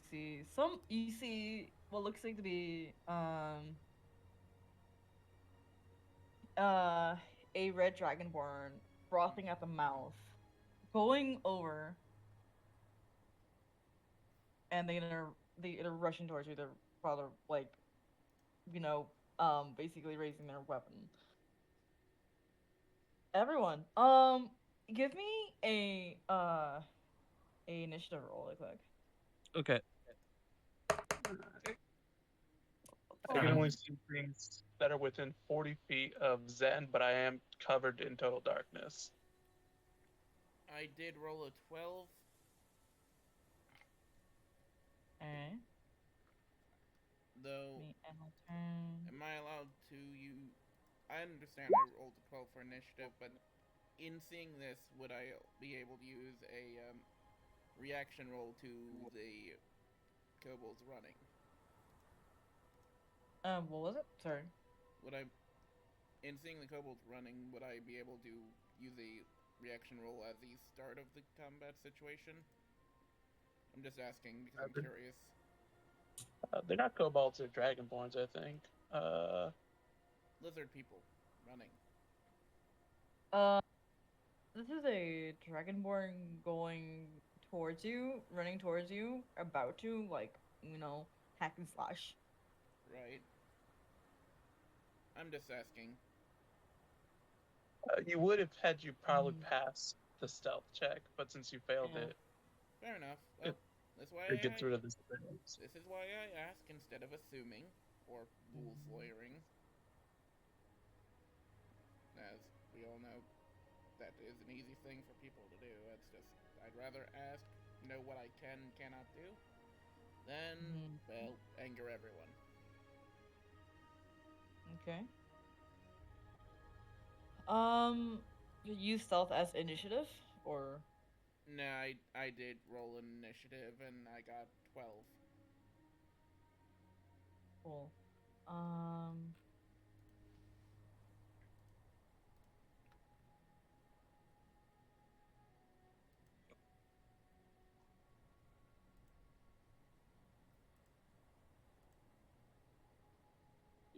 see what looks like to be uh a red dragonborn frothing at the mouth, going over, and they're rushing towards you. They're rather like, you know, basically raising their weapon. Everyone, give me a initiative roll, real quick. Okay. I can Um, only see things that are within 40 feet of Zen, but I am covered in total darkness. I did roll a 12. Alright. Though, Me and my turn. am I allowed to use? I understand I rolled a 12 for initiative, but in seeing this, would I be able to use a reaction roll to the kobolds running? What was it? Sorry. Would I, in seeing the kobolds running, would I be able to use a reaction roll at the start of the combat situation? I'm just asking because I'm curious. They're not kobolds, they're dragonborns, I think. Lizard people running. Uh, this is a dragonborn going towards you, running towards you, about to hack and slash. Right. I'm just asking. You would have had you probably Mm. pass the stealth check, but since you failed Yeah. it, Fair enough. it, Well, that's why it gets rid of this. this is why I ask instead of assuming or rule slayering. As we all know, that is an easy thing for people to do. It's just I'd rather ask, know what I can and cannot do, than well anger everyone. Okay. You use stealth as initiative, or No, I did roll an initiative and I got 12. cool. Um,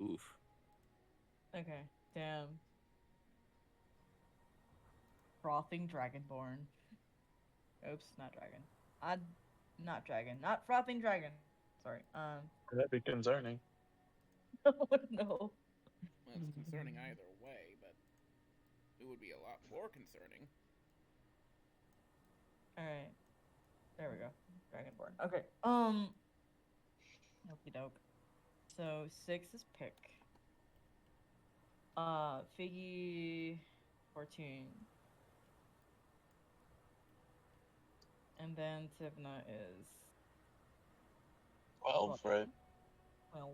Oof. okay. Damn. Frothing dragonborn. Oops, not dragon. I, not dragon. Not frothing dragon. Sorry. That'd be concerning. No. Well, it's concerning either way, but it would be a lot more concerning. All right. There we go. Dragonborn. Okay. Okie doke. So 6 is pick. Figgy 14. And then Tivna is 12, right? 12.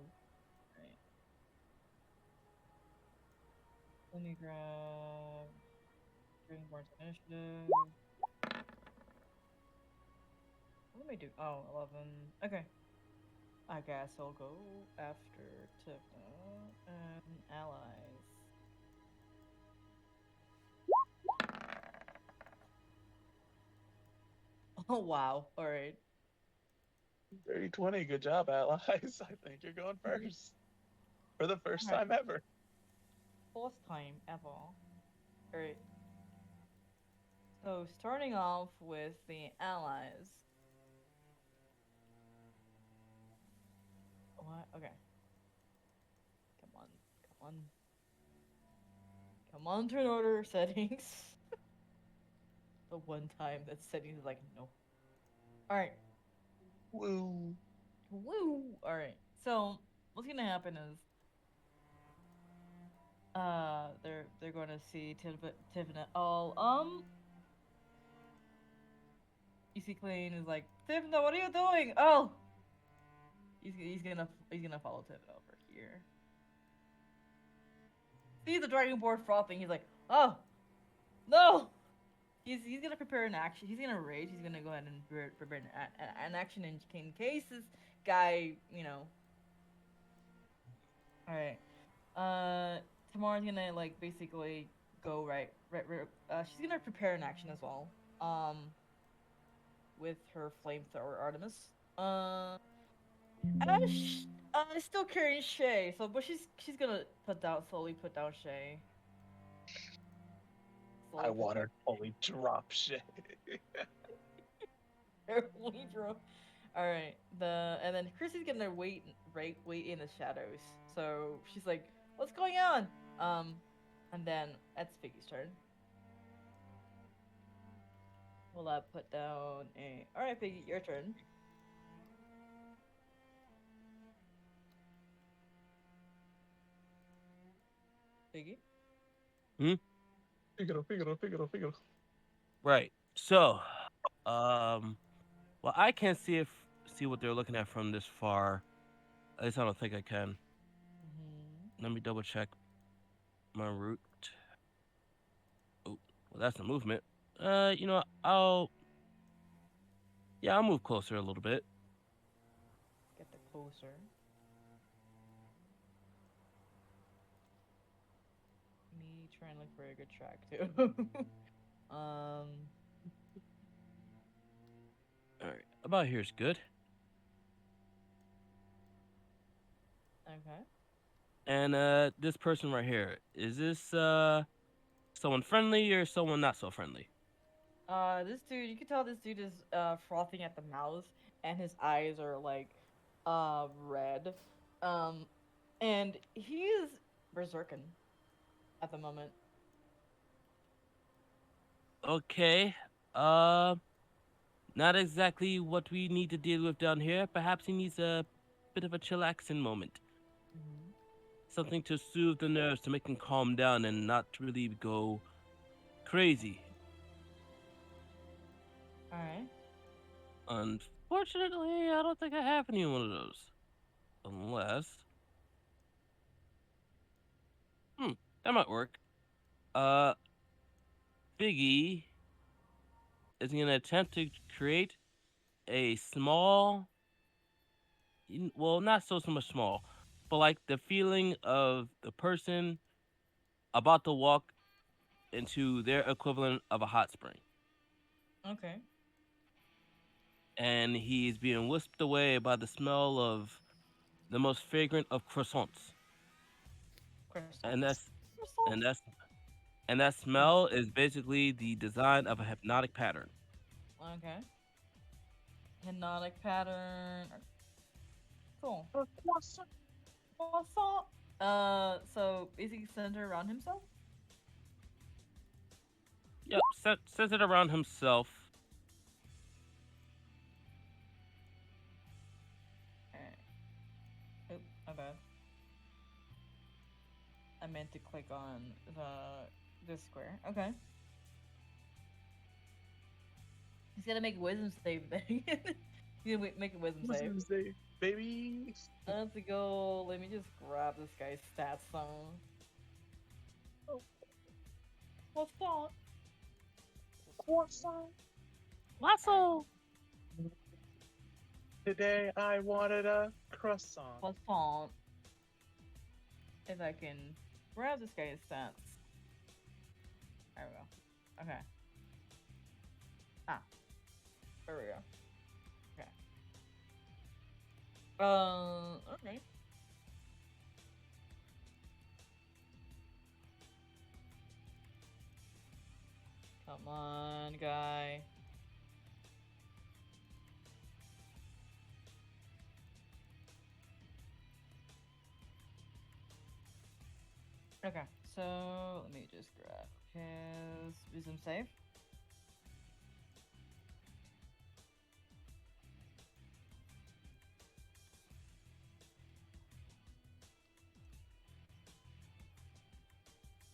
Right. Let me grab Dragonborn's initiative. What am I do? Oh, 11. Okay. I guess I'll go after Tivna and allies. Oh, wow. Alright. 30-20, good job, allies. I think you're going first. For the first Alright. time ever. First time ever. Alright. So, starting off with the allies. Okay. Come on. Come on. Come on, turn order settings. The one time that settings is like, no. Alright. Woo. Woo! Alright. So, what's gonna happen is, they're gonna see Tiffany. You see Clean is like, Tiffany, what are you doing? Oh! He's gonna follow Tiffany over here. See the dragon board frothing. He's like, oh no! He's gonna prepare an action. He's gonna rage. He's gonna go ahead and prepare an action in case this guy, All right. Tomorrow's gonna like basically go right. She's gonna prepare an action as well. With her flamethrower Artemis. Still carrying Shay. So, but she's gonna slowly put down Shay. I want her to fully drop shit. All right. And then Chrissy's gonna wait in the shadows. So she's like, "What's going on?" And then it's Figgy's turn. Will I put down a? All right, Figgy, your turn. Figgy. Figaro. Right. So, well, I can't see what they're looking at from this far. At least I don't think I can. Let me double check my route. Oh, well, that's the movement. I'll move closer a little bit. Get the closer. Me trying to look for a good track too. All right, about here is good. Okay. And this person right here, is this someone friendly or someone not so friendly? This dude, you can tell this dude is frothing at the mouth, and his eyes are like, red, and he is berserking at the moment. Okay. Not exactly what we need to deal with down here. Perhaps he needs a bit of a chillaxing moment. Something to soothe the nerves to make him calm down and not really go crazy. Alright. Unfortunately, I don't think I have any one of those. Unless... that might work. Biggie is going to attempt to create a small... Well, not so much small, but like the feeling of the person about to walk into their equivalent of a hot spring. Okay. And he's being whisked away by the smell of the most fragrant of croissants. And that smell is basically the design of a hypnotic pattern. Okay. Hypnotic pattern. Cool. Croissant. So is he centered around himself? Yep, centered around himself. Alright. Oh, my bad. I meant to click on this square. Okay. He's gonna make a wisdom save thing. He's gonna make a wisdom save. Baby. Let's go. Let me just grab this guy's stats zone. Oh. What's that? Muscle! Today I wanted a croissant. Croissant. If I can grab this guy's stats. There we go. Okay. There we go. Okay. Okay. Come on, guy. Okay, so let me just grab his wisdom save.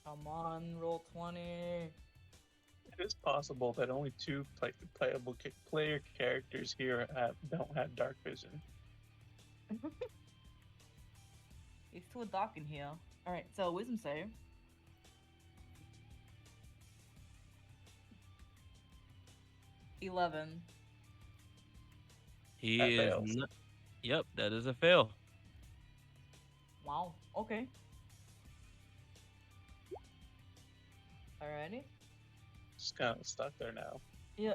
Come on, roll 20. It is possible that only two playable player characters here don't have dark vision. It's too dark in here. Alright, so wisdom save. $11. He That is fails. not. Yep, that is a fail. Wow, okay. Alrighty. Just kind of stuck there now. Yeah,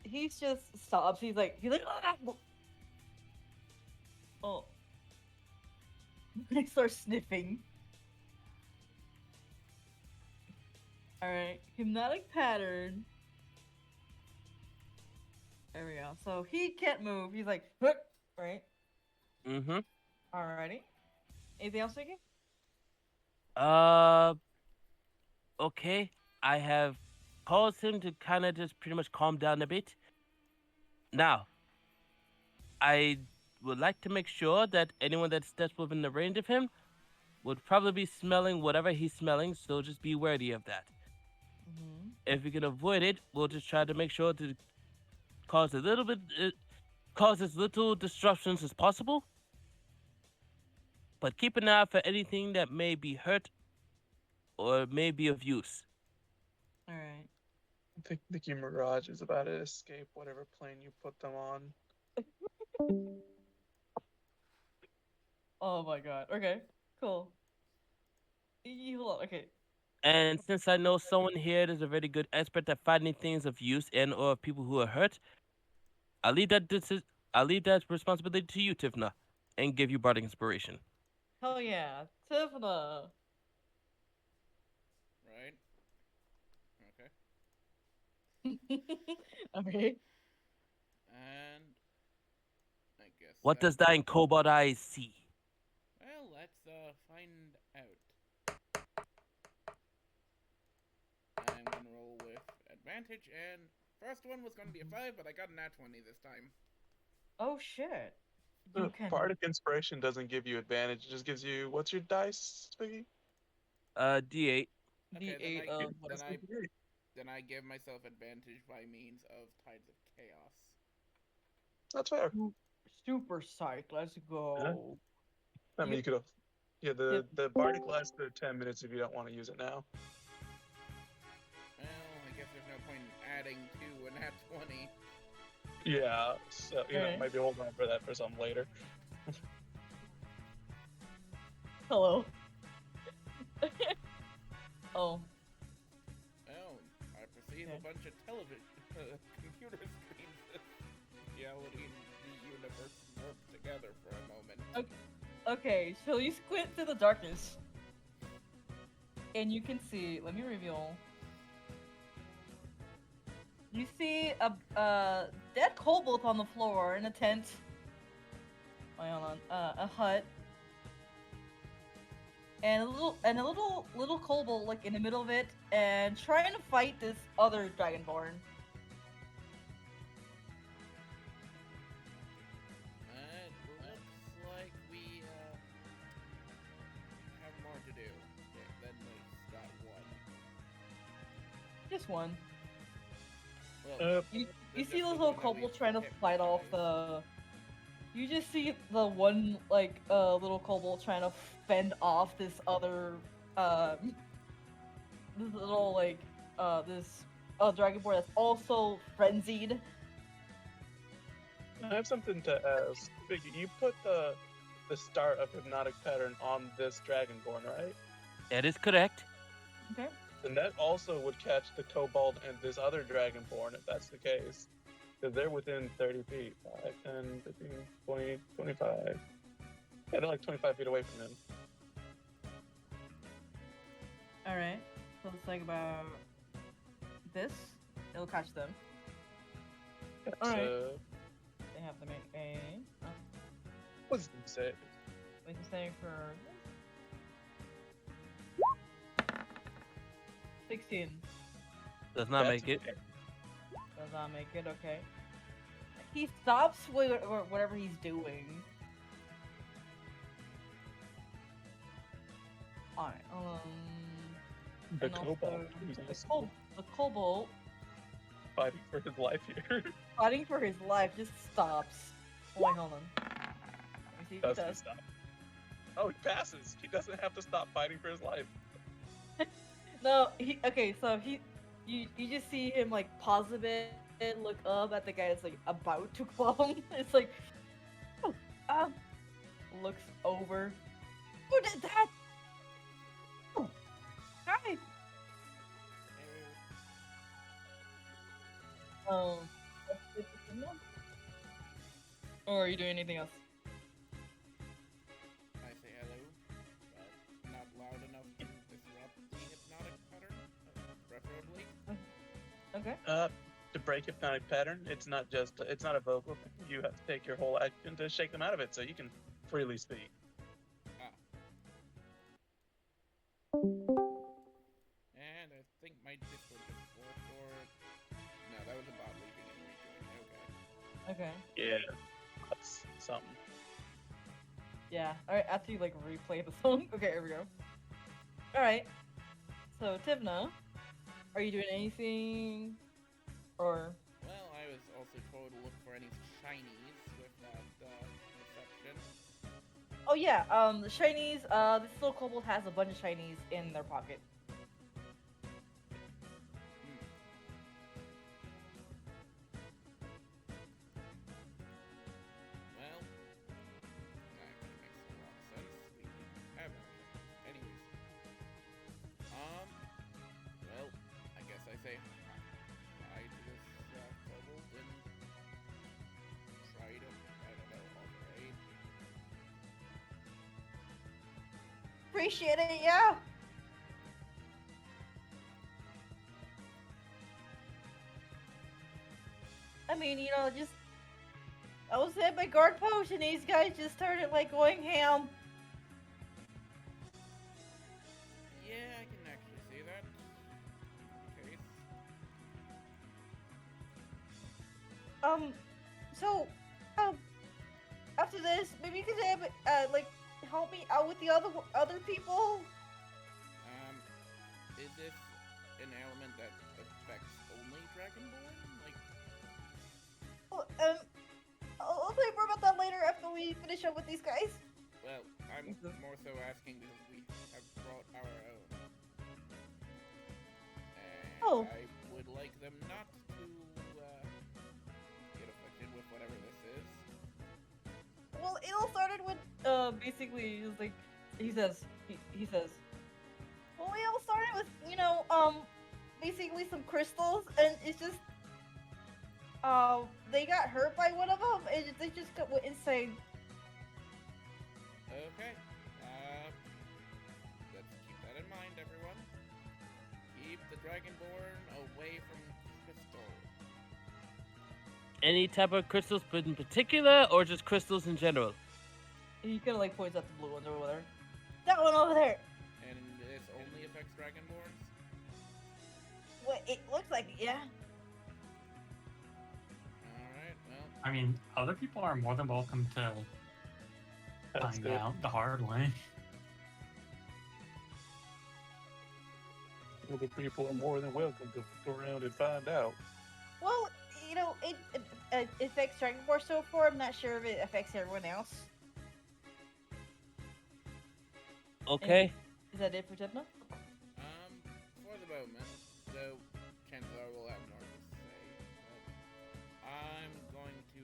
he's just stops. He's like "Ah!" Oh. He starts sniffing. Alright, hypnotic pattern. There we go. So he can't move. He's like, "Huh," right? Mm-hmm. Alrighty. Anything else, Vicky? Uh, okay. I have caused him to kind of just pretty much calm down a bit. Now, I would like to make sure that anyone that steps within the range of him would probably be smelling whatever he's smelling, so just be wary of that. Mm-hmm. If we can avoid it, we'll just try to make sure to cause a little bit, cause as little disruptions as possible. But keep an eye out for anything that may be hurt or may be of use. Alright. I think your Mirage is about to escape whatever plane you put them on. Oh my god. Okay. Cool. Hold on. Okay. And since I know someone here is a very good expert at finding things of use and or people who are hurt, I'll leave I'll leave that responsibility to you, Tifna, and give you bardic inspiration. Hell yeah. Tifna. Right? Okay. Okay. And I guess What that. does thine cobalt eyes see? Well, let's find out. I'm gonna roll with advantage, and first one was gonna be a 5, but I got a nat 20 this time. Oh shit. You can. Bardic Inspiration doesn't give you advantage. It just gives you, what's your dice, Spiggy? D8. Okay, D8 of what is it? then I give myself advantage by means of Tides of Chaos. That's fair. Super psyched. Let's go. I mean, Yep. you could have. Yeah, Yep. the Bardic lasts for 10 minutes if you don't want to use it now. Well, I guess there's no point in adding to a nat 20. Yeah, so, Alright. maybe hold on for that for some later. Hello. Oh. Oh, I perceive Okay. a bunch of computer screens. Reality and the universe work together for a moment. Okay, so you squint through the darkness. And you can see, let me reveal. You see a dead kobold on the floor in a tent. Wait, hold on. A hut. And a little kobold like in the middle of it and trying to fight this other dragonborn. It looks like we have more to do than that one. Just one. Well, You Then see just the the little one that we kobold trying to fight off hypnotized. the. You just see the one little kobold trying to fend off this other this little this dragonborn that's also frenzied. I have something to ask. Biggie, you put the start of Hypnotic Pattern on this Dragonborn, right? That is correct. Okay. And that also would catch the Kobold and this other Dragonborn, if that's the case. Because they're within 30 feet. 5, 10, 15, 20, 25. Yeah, they're like 25 feet away from him. Alright. So let's think about this. It'll catch them. Alright. So, They have to make a what's it say? make a save for 16 Does not That's make it. okay. does not make it. Okay. He stops with or whatever he's doing. Alright. The And cobalt, also who's the, also the cobalt fighting for his life here. fighting for his life just stops. Oh, wait, hold on. Let me see if he Does he does. stop? Oh, he passes. He doesn't have to stop fighting for his life. No, so you just see him like pause a bit, look up at the guy that's like about to club him. It's like, oh, looks over. Who did that? Oh, hi. Um, or are you doing anything else? I say hello, but not loud enough to disrupt the hypnotic pattern, preferably. Okay. To break hypnotic pattern, it's not a vocal thing. You have to take your whole action to shake them out of it, so you can freely speak. And I think my Discord just worked, or... No, that was about leaving and rejoining. Okay. Okay. Yeah, that's something. Yeah. All right. After you like replay the song. Okay. Here we go. All right. So Tivna, are you doing anything, or? Well, I was also told to look for any shinies with that perception. Oh yeah. The shinies. This little kobold has a bunch of shinies in their pocket. Well, that actually makes a lot of sense. We have everything. Anyways. Well, I guess I say hi to this kobold and try to, I don't know, offer aid. Appreciate it. Yeah. I mean, just I was at my guard post and these guys just started like going ham. Yeah, I can actually see that. Okay. So, after this, maybe you could like help me out with the other people. Is this an element that affects only Dragonborn? Like, Well, I'll tell you more about that later after we finish up with these guys. well, I'm more so asking because we have brought our own. And Oh. I would like them not to get affected with whatever this is. Well, it all started with basically it was like he says, well, it all started with basically some crystals, and it's just they got hurt by one of them, and they just went insane. Okay. Let's keep that in mind, everyone. Keep the Dragonborn away from crystal. Any type of crystals in particular, or just crystals in general? And he kind of like points at the blue ones over there. That one over there. And this only affects Dragonborns? What? It looks like it, yeah. Alright, well, I mean, other people are more than welcome to That's find good. out the hard way. Other people are more than welcome to look around and find out. Well, it affects Dragonborn so far. I'm not sure if it affects everyone else. Okay. Is that it for Tepna? for the moment, though chances are we'll have more to say, but I'm going to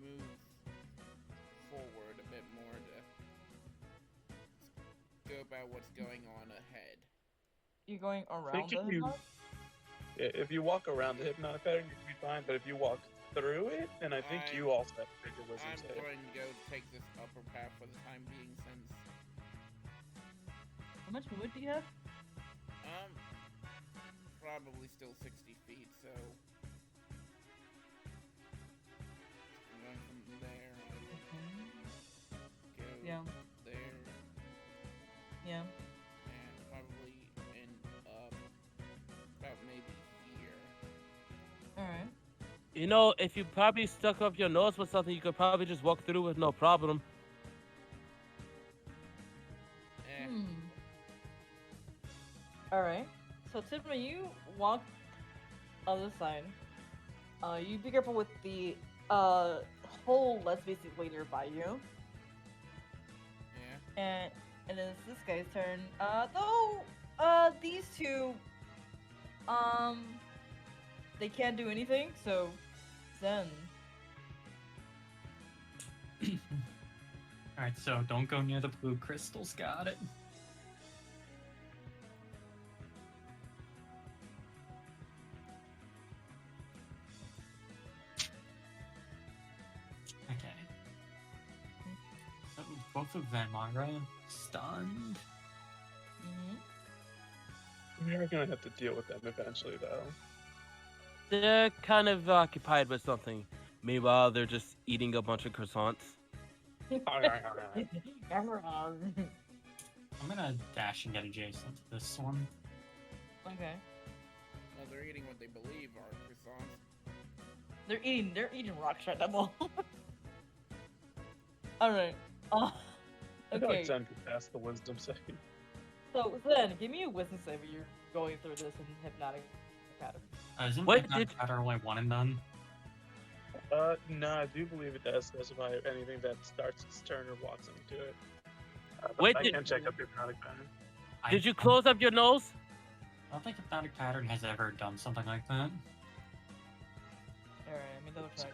move forward a bit more to go about what's going on ahead. You're going around Think the if you- hypnotic? If you walk around the hypnotic pattern, you'll be fine. But if you walk through it, then I think you also have to take a wisdom I'm save. going to go take this upper path for the time being since How much wood do you have? probably still 60 feet, so I'm going from there, I will go Yeah. there, Yeah. and probably end up You know, if you probably stuck up your nose with something, you could probably just walk through with no problem. Eh. All right. So Tiffany, you walk other side. You be careful with the hole that's basically nearby you. Yeah. And it's this guy's turn. Though these two um they can't do anything, so Zen. Alright, so don't go near the blue crystals, got it? Okay. So both of them are stunned. We're gonna have to deal with them eventually, though. They're kind of occupied with something. Meanwhile, they're just eating a bunch of croissants. I'm gonna dash and get adjacent to this one. Okay. Well, they're eating what they believe are croissants. They're eating rocks right now. Alright. I feel like Okay. Zen could pass the wisdom saving. So Zen, give me a wisdom save when you're going through this in hypnotic pattern. Isn't What Hypnotic did- Pattern only one and done? No, I do believe it does specify anything that starts its turn or walks into it. But Wait, I did- can check up hypnotic pattern. Did you close up your nose? I don't think Hypnotic Pattern has ever done something like that. Alright, let me double check.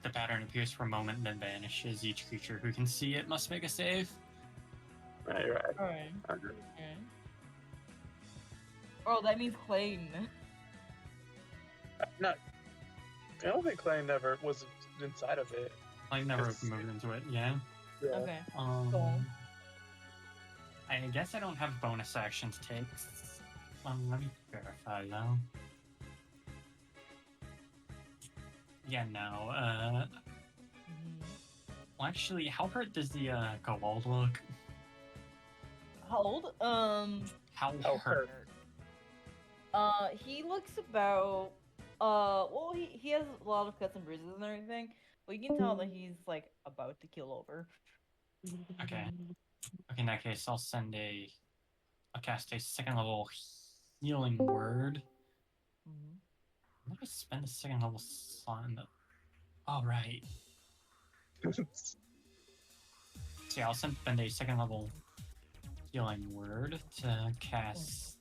The pattern appears for a moment and then vanishes. Each creature who can see it must make a save. Right. Alright. Okay. Okay. Oh, that means Clayton. No, I don't think Clay never was inside of it. I never Yes. moved into it, yeah. Yeah. Okay. Um, I guess I don't have bonus action to take. Let me verify though. Yeah, no. Well, actually, how hurt does the kobold look? How old? How How hurt? hurt? He looks about. Well, he has a lot of cuts and bruises and everything, but you can tell that he's like about to keel over. Okay. Okay, in that case, I'll cast a second level healing word. Let me spend a second level slot. All right. So yeah, I'll spend a second level healing word to cast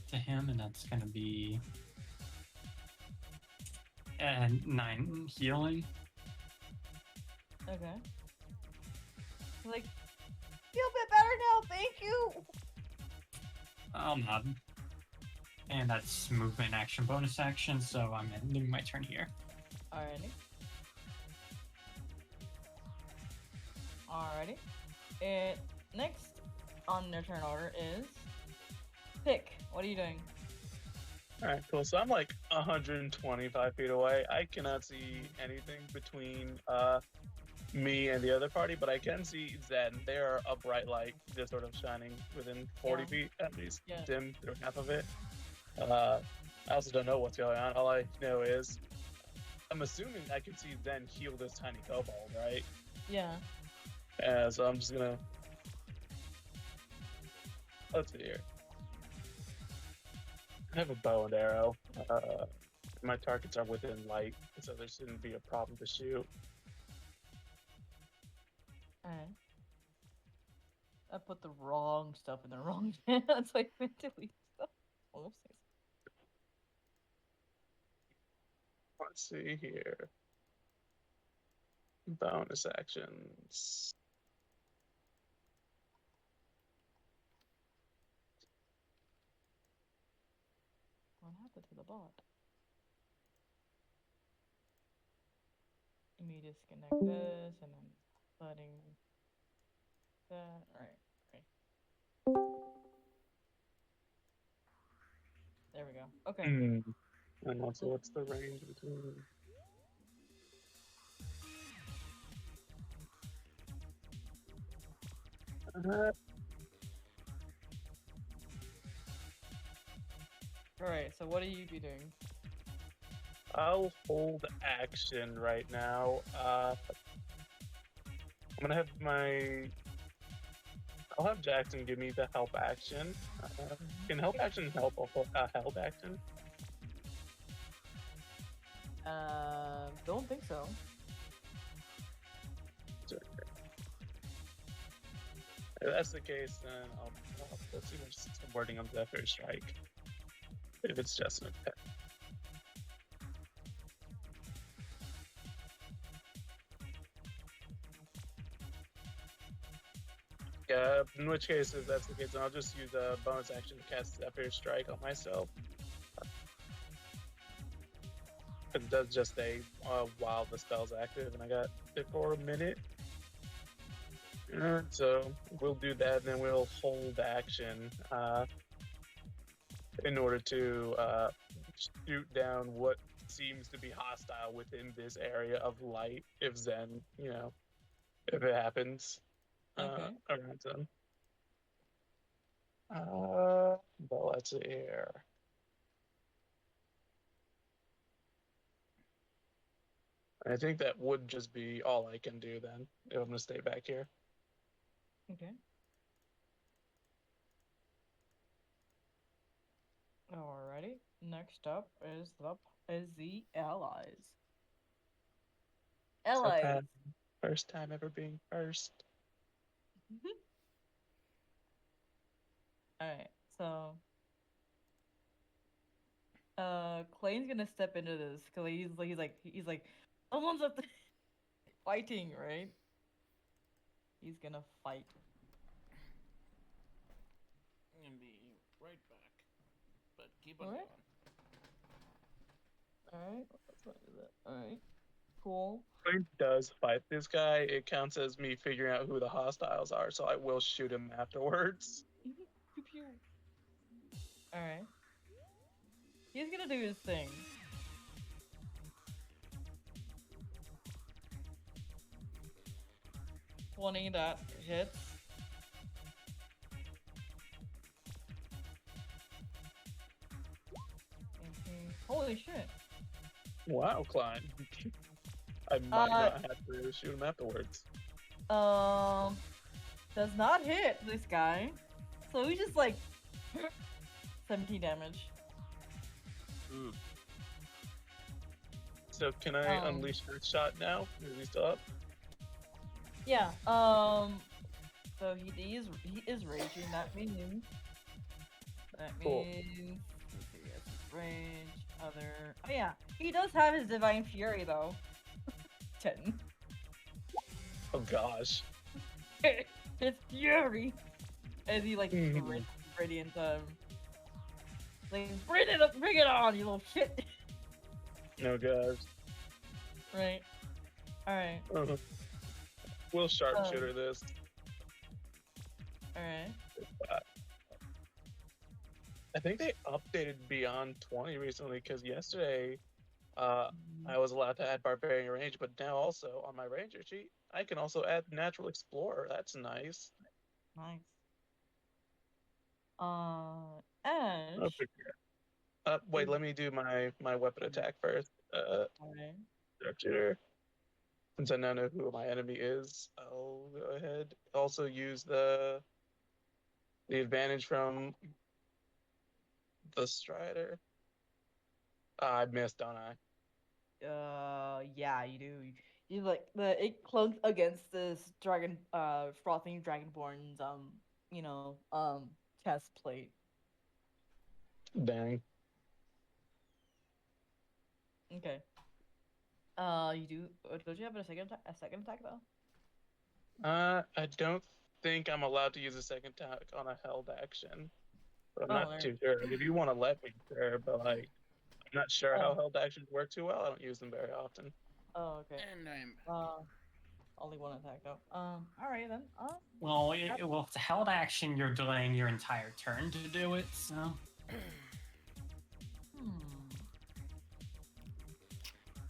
to him, and that's gonna be 9 healing. Okay. Like, feel a bit better now. Thank you. I'll nod. And that's movement action, bonus action, so I'm ending my turn here. Alrighty. Alrighty. And next on their turn order is Pick. What are you doing? Alright, cool. So I'm like 125 feet away. I cannot see anything between me and the other party, but I can see Zen. They are a bright light just sort of shining within 40 Yeah. feet at least, Yeah. dim through half of it. I also don't know what's going on. All I know is I'm assuming I can see Zen heal this tiny kobold, right? Yeah. So I'm just gonna. Let's see here. I have a bow and arrow. My targets are within light, so there shouldn't be a problem to shoot. Alright. I put the wrong stuff in the wrong hands. I meant to delete stuff. Whoopsies. Let's see here. Bonus actions. What happened to the bot? Let me disconnect this and then letting that. Alright. There we go. Okay. And also, what's the range between? Alright, so what do you be doing? I'll hold action right now. I'm gonna have I'll have Jackson give me the help action. Can help action help a held action? Don't think so. If that's the case, then let's see what's some wording on Zephyr Strike. If it's just an attack. Yeah, in which case, if that's the case, then I'll just use a bonus action to cast Zephyr Strike on myself. It does just stay while the spell's active, and I got it for a minute. So we'll do that, and then we'll hold action in order to shoot down what seems to be hostile within this area of light. If Zen, if it happens around them. But let's see here. I think that would just be all I can do then, if I'm gonna stay back here. Okay. Alrighty. Next up is the allies. So Allies. Pat, first time ever being first. Alright, so Clay's gonna step into this because he's like someone's up there fighting, right? He's gonna fight. I'm gonna be right back. But keep on Alright. going. Alright, let's not do that. Alright. Cool. If he does fight this guy, it counts as me figuring out who the hostiles are, so I will shoot him afterwards. Pew pew. Alright. He's gonna do his thing. 20, that hits. Holy shit. Wow, Klein. I might not have to shoot him afterwards. Does not hit this guy. So we just like 17 damage. So can I unleash Earth Shot now? Is he still up? Yeah. So he is raging. That means Cool. let's see, that's his range. Other. Oh yeah, he does have his Divine Fury though. 10. Oh gosh. It's Fury. As he like radiant like bring it on, you little shit. No gosh. Right. Alright. We'll sharpshooter this. Alright. I think they updated Beyond 20 recently because yesterday I was allowed to add Barbarian Range, but now also on my Ranger sheet, I can also add Natural Explorer. That's nice. Nice. I'll Ash. figure it out. Wait, let me do my weapon attack first. Alright. Sharpshooter. Since I now know who my enemy is, I'll go ahead. Also use the advantage from the Strider. I missed, don't I? Yeah, you do. You like it clunks against this frothing dragonborn's chest plate. Dang. Okay. You do. Don't you have a second attack though? I don't think I'm allowed to use a second attack on a held action. But I'm not alright. too sure. If you want to let me, sure, but like, I'm not sure how held actions work too well. I don't use them very often. Oh, okay. And I'm Only one attack though. Alright then. Well, if it's a held action, you're delaying your entire turn to do it, so.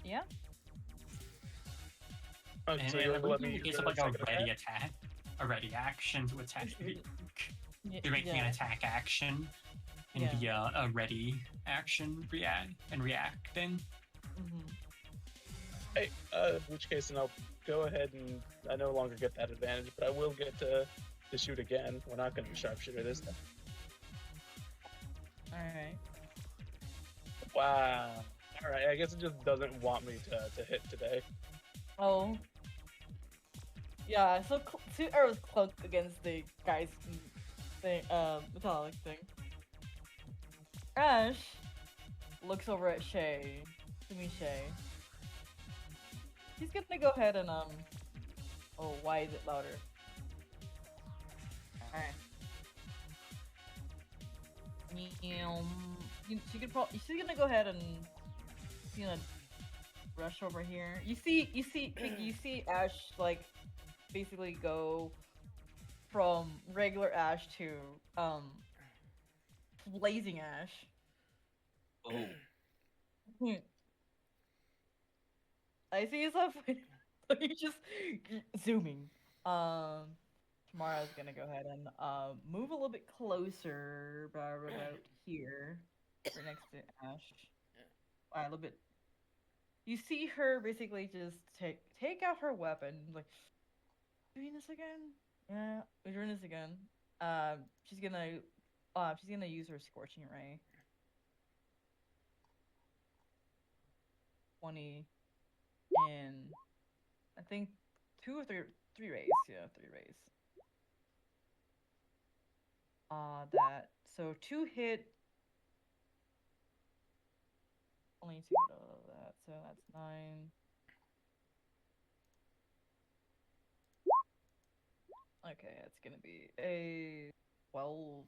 Yeah. Oh, And so you're gonna let me it's use like a second ready attack, a ready action to attack. You're making an attack action. and Yeah. via a ready action reacting. Mm-hmm. Hey, in which case, then I'll go ahead and I no longer get that advantage, but I will get to shoot again. We're not going to be sharpshooter this time. All right. Wow. All right. I guess it just doesn't want me to hit today. Oh. Yeah. So two arrows cloaked against the guy's thing, metallic thing. Ash looks over at Shay. To me, Shay. He's gonna go ahead and Oh, why is it louder? Alright. She's gonna go ahead and she's gonna rush over here. You see Ash like basically go from regular Ash to blazing Ash. Oh. I see yourself. You just zooming. Tomorrow's gonna go ahead and move a little bit closer, about here, right next to Ash. A little bit. You see her basically just take out her weapon, like doing this again. Yeah, we're doing this again. She's gonna use her scorching ray. 20 in I think two or three rays. Yeah, three rays. That so two hit. Only two hit all of that, so that's 9. Okay, it's gonna be a 12.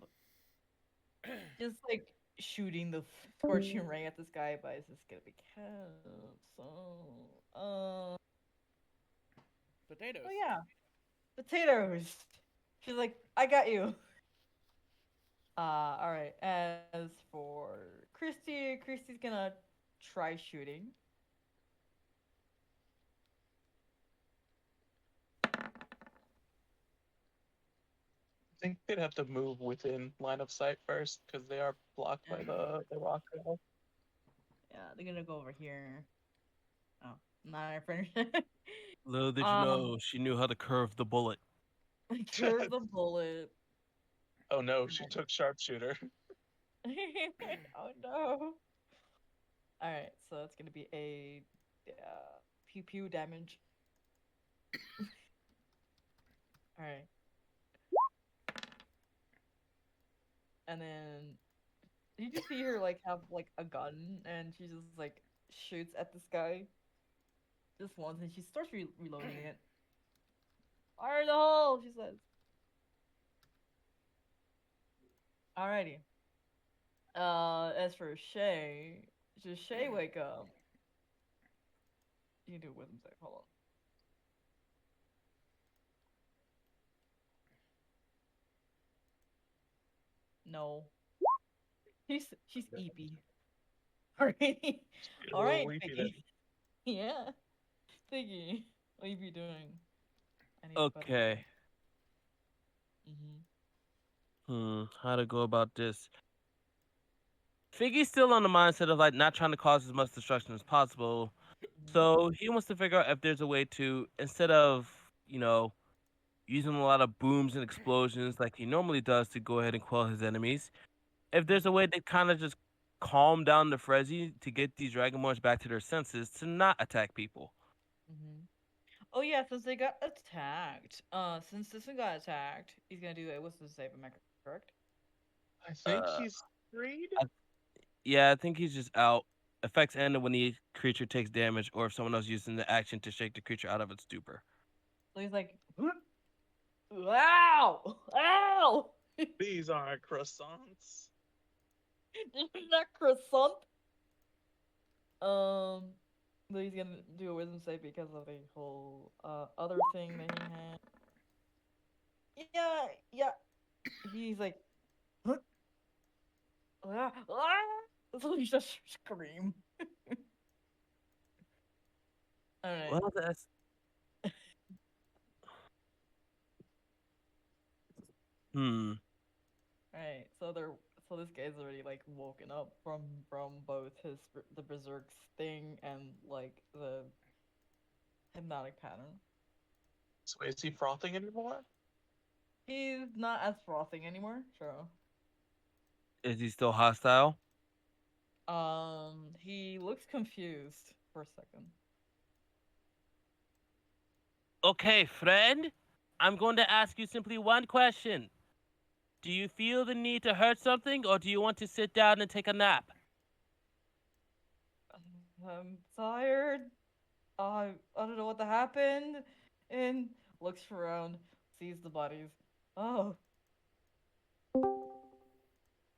Just like shooting the scorching ray at this guy, but it's just gonna be kept. So, Potatoes. oh yeah, potatoes. She's like, I got you. All right. As for Christy's gonna try shooting. I think they'd have to move within line of sight first because they are blocked by the rock wall. Yeah, they're gonna go over here. Oh, not finished. Little did you um, know, she knew how to curve the bullet. curve the bullet. Oh no, she took sharpshooter. Oh no. All right, so it's gonna be a pew pew damage. All right, and then you just see her like have like a gun, and she just like shoots at this guy just once, and she starts reloading it. Fire in the hole, she says. Alrighty. As for Shay, does Shay wake up? You can do a wisdom save. Hold on. No. She's eepy. Alrighty. Get a little Alright, weepy Piggy. Yeah. Piggy. What you be doing? I need better. Okay. How to go about this? Figgy's still on the mindset of like not trying to cause as much destruction as possible. So he wants to figure out if there's a way to, instead of, using a lot of booms and explosions like he normally does to go ahead and quell his enemies, if there's a way to kind of just calm down the Frezi to get these Dragonborns back to their senses to not attack people. Oh yeah, since they got attacked. Since this one got attacked, he's gonna do a wisdom save. Am I correct? I think Uh, he's freed. Yeah, I think he's just out. Effects end when the creature takes damage, or if someone else using the action to shake the creature out of its stupor. So he's like, ow, ow. These aren't croissants. This is not croissant. But he's gonna do a wisdom save because of the whole other thing that he had. Yeah, yeah. He's like, ah, ah. So he just scream. All right. Well, that's Alright, so they're So this guy's already like woken up from both the berserk sting and like the hypnotic pattern. So is he frothing anymore? He's not as frothing anymore, so Is he still hostile? he looks confused for a second. Okay, friend. I'm going to ask you simply one question. Do you feel the need to hurt something, or do you want to sit down and take a nap? I'm tired. I don't know what happened, and looks around, sees the bodies. Oh,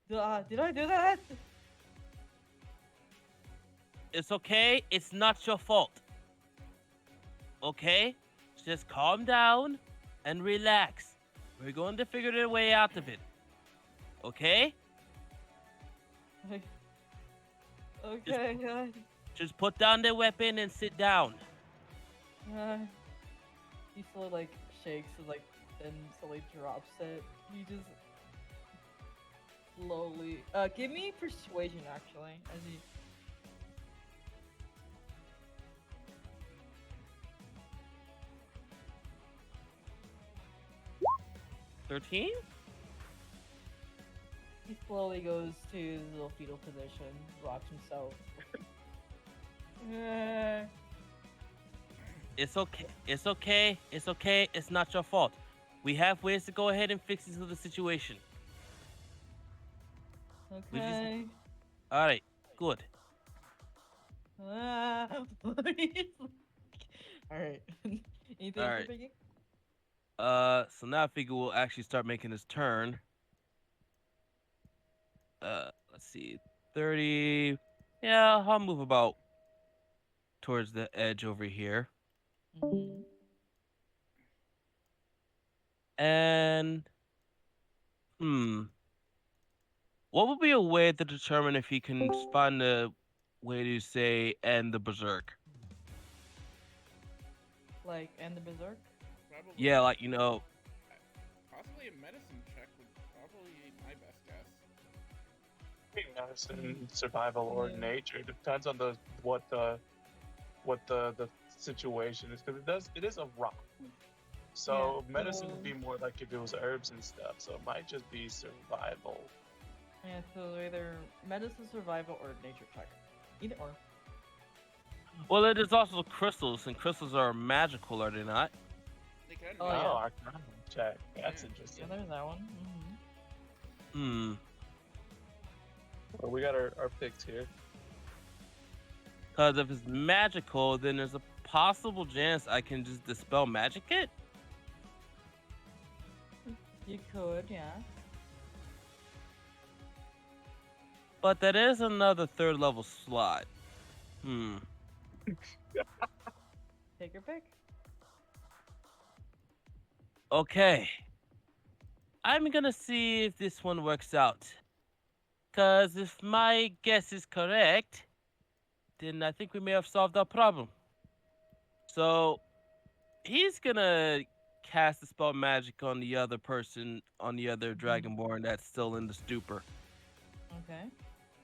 did I do that? It's okay. It's not your fault. Okay? Just calm down and relax. We're going to figure a way out of it. Okay? Like, okay, Just put down the weapon and sit down. uh, he slowly like shakes and like then slowly drops it. He just slowly give me persuasion actually as he 13? he slowly goes to his little fetal position, rocks himself. Uh, It's okay. It's okay. It's okay. It's not your fault. We have ways to go ahead and fix the situation. okay. All right. Good. Ah, all right. Anything All for right. Piggy? So now I figure we'll actually start making his turn. Let's see. 30. Yeah, I'll move about towards the edge over here. Mm-hmm. And what would be a way to determine if he can find a way to say end the berserk? Like end the berserk. Probably. Yeah, like Possibly a medicine check would probably be my best guess. Medicine, survival, or Yeah. nature. It depends on the situation is, because it is a rock. So Yeah, medicine so- would be more like if it was herbs and stuff. So it might just be survival. Yeah, so either medicine, survival, or nature check. Either or. well, it is also crystals, and crystals are magical, are they not? They can Oh, be. yeah. Arcana check. That's Yeah. interesting. Yeah, there's that one. Mm-hmm. Well, we got our picks here. Because if it's magical, then there's a possible chance I can just dispel magic it. You could, yeah. But that is another third level slot. Take your pick. Okay. I'm gonna see if this one works out. Because if my guess is correct, then I think we may have solved our problem. So, he's gonna cast the spell magic on the other person, on the other Dragonborn that's still in the stupor. Okay.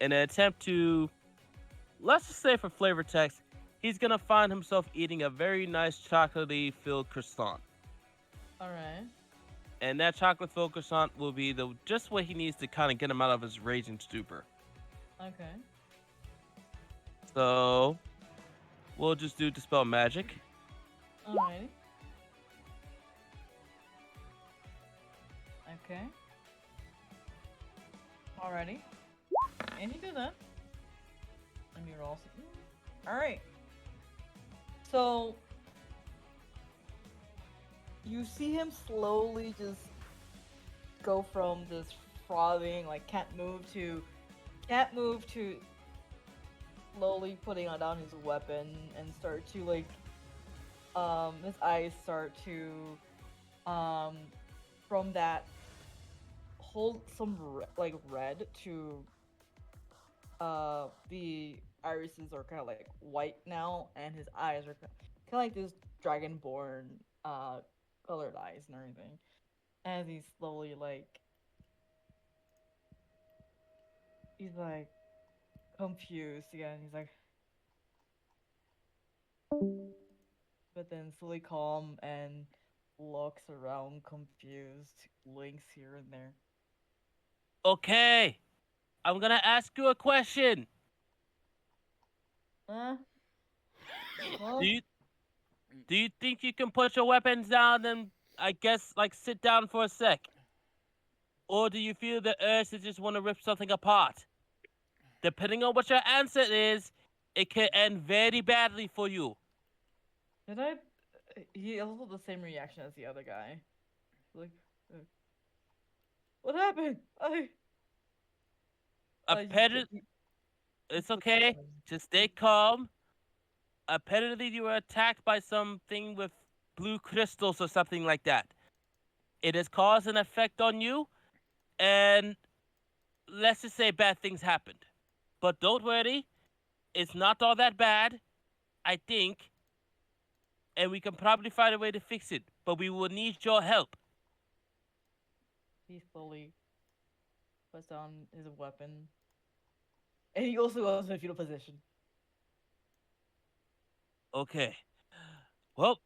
In an attempt to, let's just say for flavor text, he's gonna find himself eating a very nice chocolatey filled croissant. Alright. And that chocolate filled croissant will be just what he needs to kind of get him out of his raging stupor. Okay. So we'll just do dispel magic. Alrighty. Okay. Alrighty. And you do that. Let me roll some. Alright. So you see him slowly just go from this frothing, like can't move to slowly putting down his weapon and start to like his eyes start to from that wholesome like red to the irises are kind of like white now and his eyes are kind of like this dragonborn colored eyes and everything as he slowly like he's like confused again. He's like, but then fully calm and looks around confused, blinks here and there. Okay, I'm gonna ask you a question. Uh, Do huh? you do you think you can put your weapons down and I guess like sit down for a sec? Or do you feel the urge to just want to rip something apart? Depending on what your answer is, it could end very badly for you. Did I? He also the same reaction as the other guy. Like, uh, what happened? Apparently, He it's puts okay. down. Just stay calm. Apparently, you were attacked by something with blue crystals or something like that. It has caused an effect on you, and let's just say bad things happened. But don't worry, it's not all that bad, I think, and we can probably find a way to fix it. But we will need your help. He slowly puts down his weapon, and he also goes in a fetal position. Okay. Well,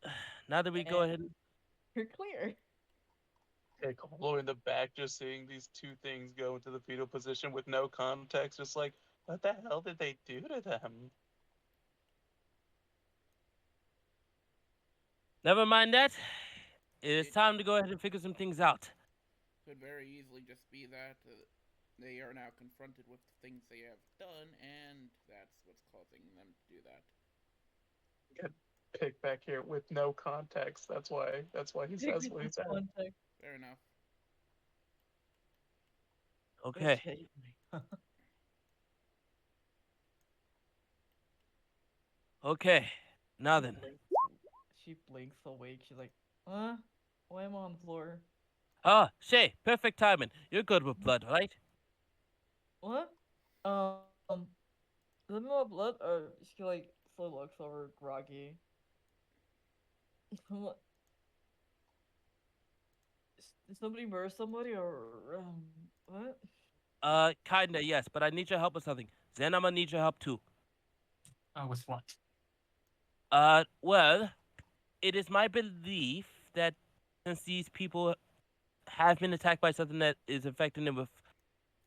now that we go And ahead and you're clear. Okay, Colo in the back just seeing these two things go into the fetal position with no context, just like, what the hell did they do to them? never mind that. It is It time to go ahead and figure some things out. could very easily just be that they are now confronted with the things they have done, and that's what's causing them to do that. Get picked back here with no context. That's why he says what he said. Context. Fair enough. Okay. Okay. Now then. She blinks awake. She's like, huh? Why am I on the floor? Ah, Shay, perfect timing. You're good with blood, right? What? Is that more blood? Or she like slowly looks over groggy. What? Did somebody murder somebody or what? Kinda, yes, but I need your help with something. Zen, I'm gonna need your help too. With what? Well, it is my belief that since these people have been attacked by something that is affecting them with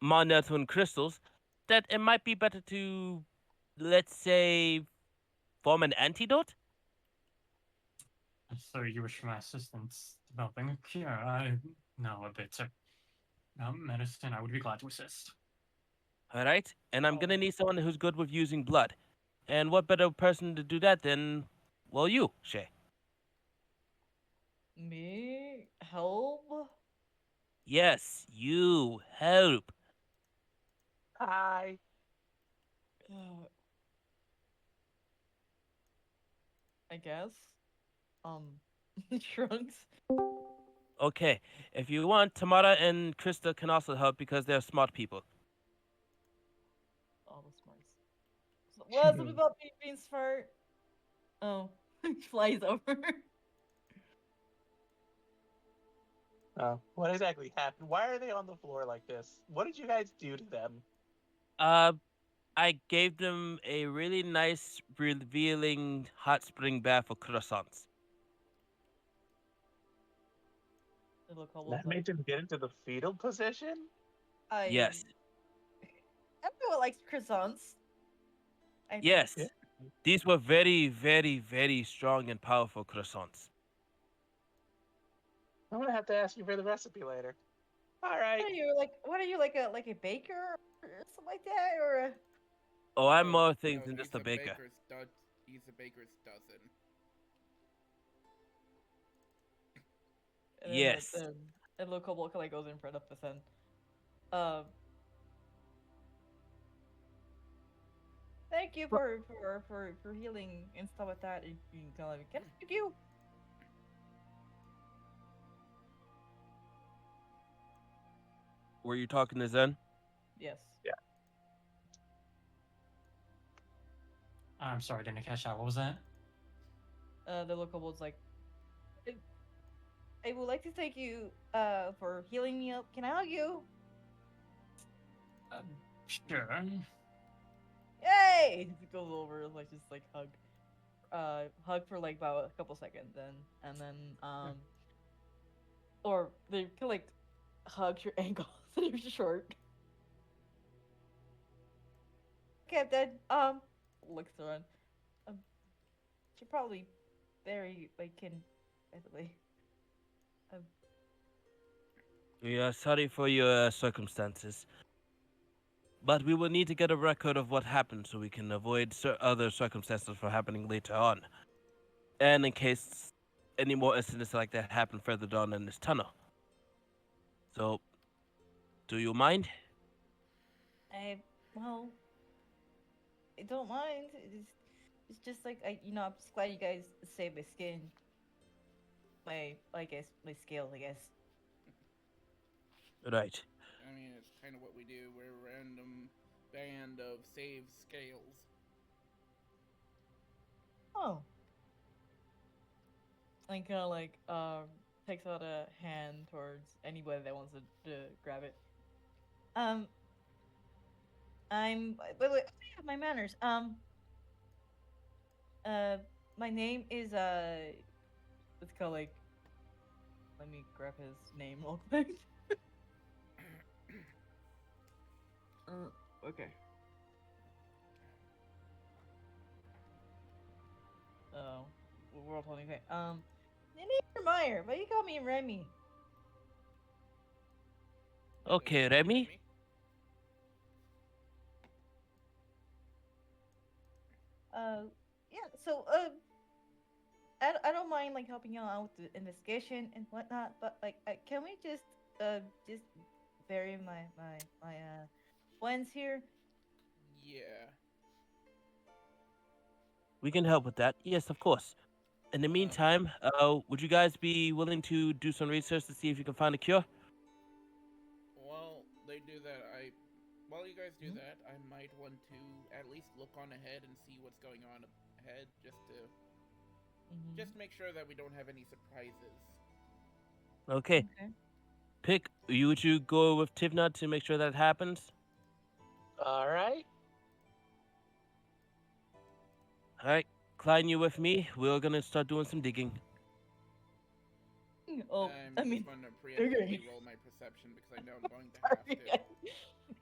monotone crystals, that it might be better to, let's say, form an antidote? So you wish my assistance developing a cure? I know a bit of medicine. I would be glad to assist. Alright? And I'm gonna need someone who's good with using blood. And what better person to do that than, well, you, Shay. Me? Help? Yes, you. Help. Hi. Uh, I guess. Um, Trunks. Okay, if you want, Tamara and Krista can also help because they're smart people. All the smarts. What? Something about being smart? Oh, flies over. What exactly happened? Why are they on the floor like this? What did you guys do to them? Uh, I gave them a really nice, revealing hot spring bath for croissants. The little cobble's That like, made them get into the fetal position? I. Yes, Everyone likes croissants. I think. yes. These were very, very, very strong and powerful croissants. I'm gonna have to ask you for the recipe later. Alright. What are you like a baker or something like that or a... Oh, I'm Oh, more things no, than he's just a baker. He's a baker's dozen. And then Yes. and little cobble kind of goes in front of the sun. Um, thank you for healing and stuff like that. You can kind of like, can I help you? Were you talking to Zen? Yes. I'm sorry, didn't catch that. What was that? The little cobble's like, I would like to thank you for healing me up. Can I hug you? Sure. Yay! He goes over and like just like hug for like about a couple seconds, and then or they can like hug your ankles and you're short. Captain, looks around. Um, should probably bury like in, by the way. Um, We are sorry for your circumstances, but we will need to get a record of what happened so we can avoid other circumstances from happening later on, and in case any more incidents like that happen further down in this tunnel. So, do you mind? I well, I don't mind. It's just like I'm just glad you guys saved my skin. I guess my scales. I guess. Right. I mean, it's kind of what we do. We're a random band of save scales. Oh. And kind of like takes out a hand towards anybody that wants to grab it. Um, wait, I have my manners. Uh, my name is it's kind of like, let me grab his name real quick. Okay. Oh, we're all playing. Okay. My name is Meyer, but you call me Remy. Okay, Remy. Uh, yeah. So I don't mind like helping you out with the investigation and whatnot, but like, can we just bury my friends here? Yeah. We can help with that. Yes, of course. In the Uh, meantime, would you guys be willing to do some research to see if you can find a cure? while they do that, while you guys do Mhm. that, I might want to at least look on ahead and see what's going on ahead, just to make sure that we don't have any surprises. Okay. Okay. Pick. Would you go with Tivna to make sure that happens? All right. All right. Klein, you with me? We're gonna start doing some digging. Oh, I'm I just mean, going to okay. preemptively roll my perception because I know I'm going to have to,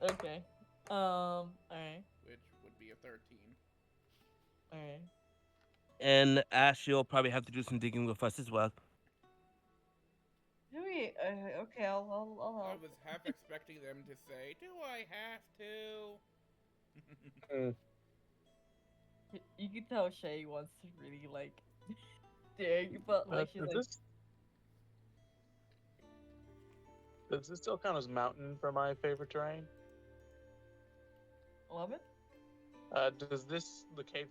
Okay. Alright. which would be a 13. Alright. And Ash, you'll probably have to do some digging with us as well. Okay, I'll I help. was half expecting them to say, "Do I have to?" Hmm. You can tell Shay wants to really like dig, but like she's Does like, this still count as mountain for my favorite terrain? 11? Does the cave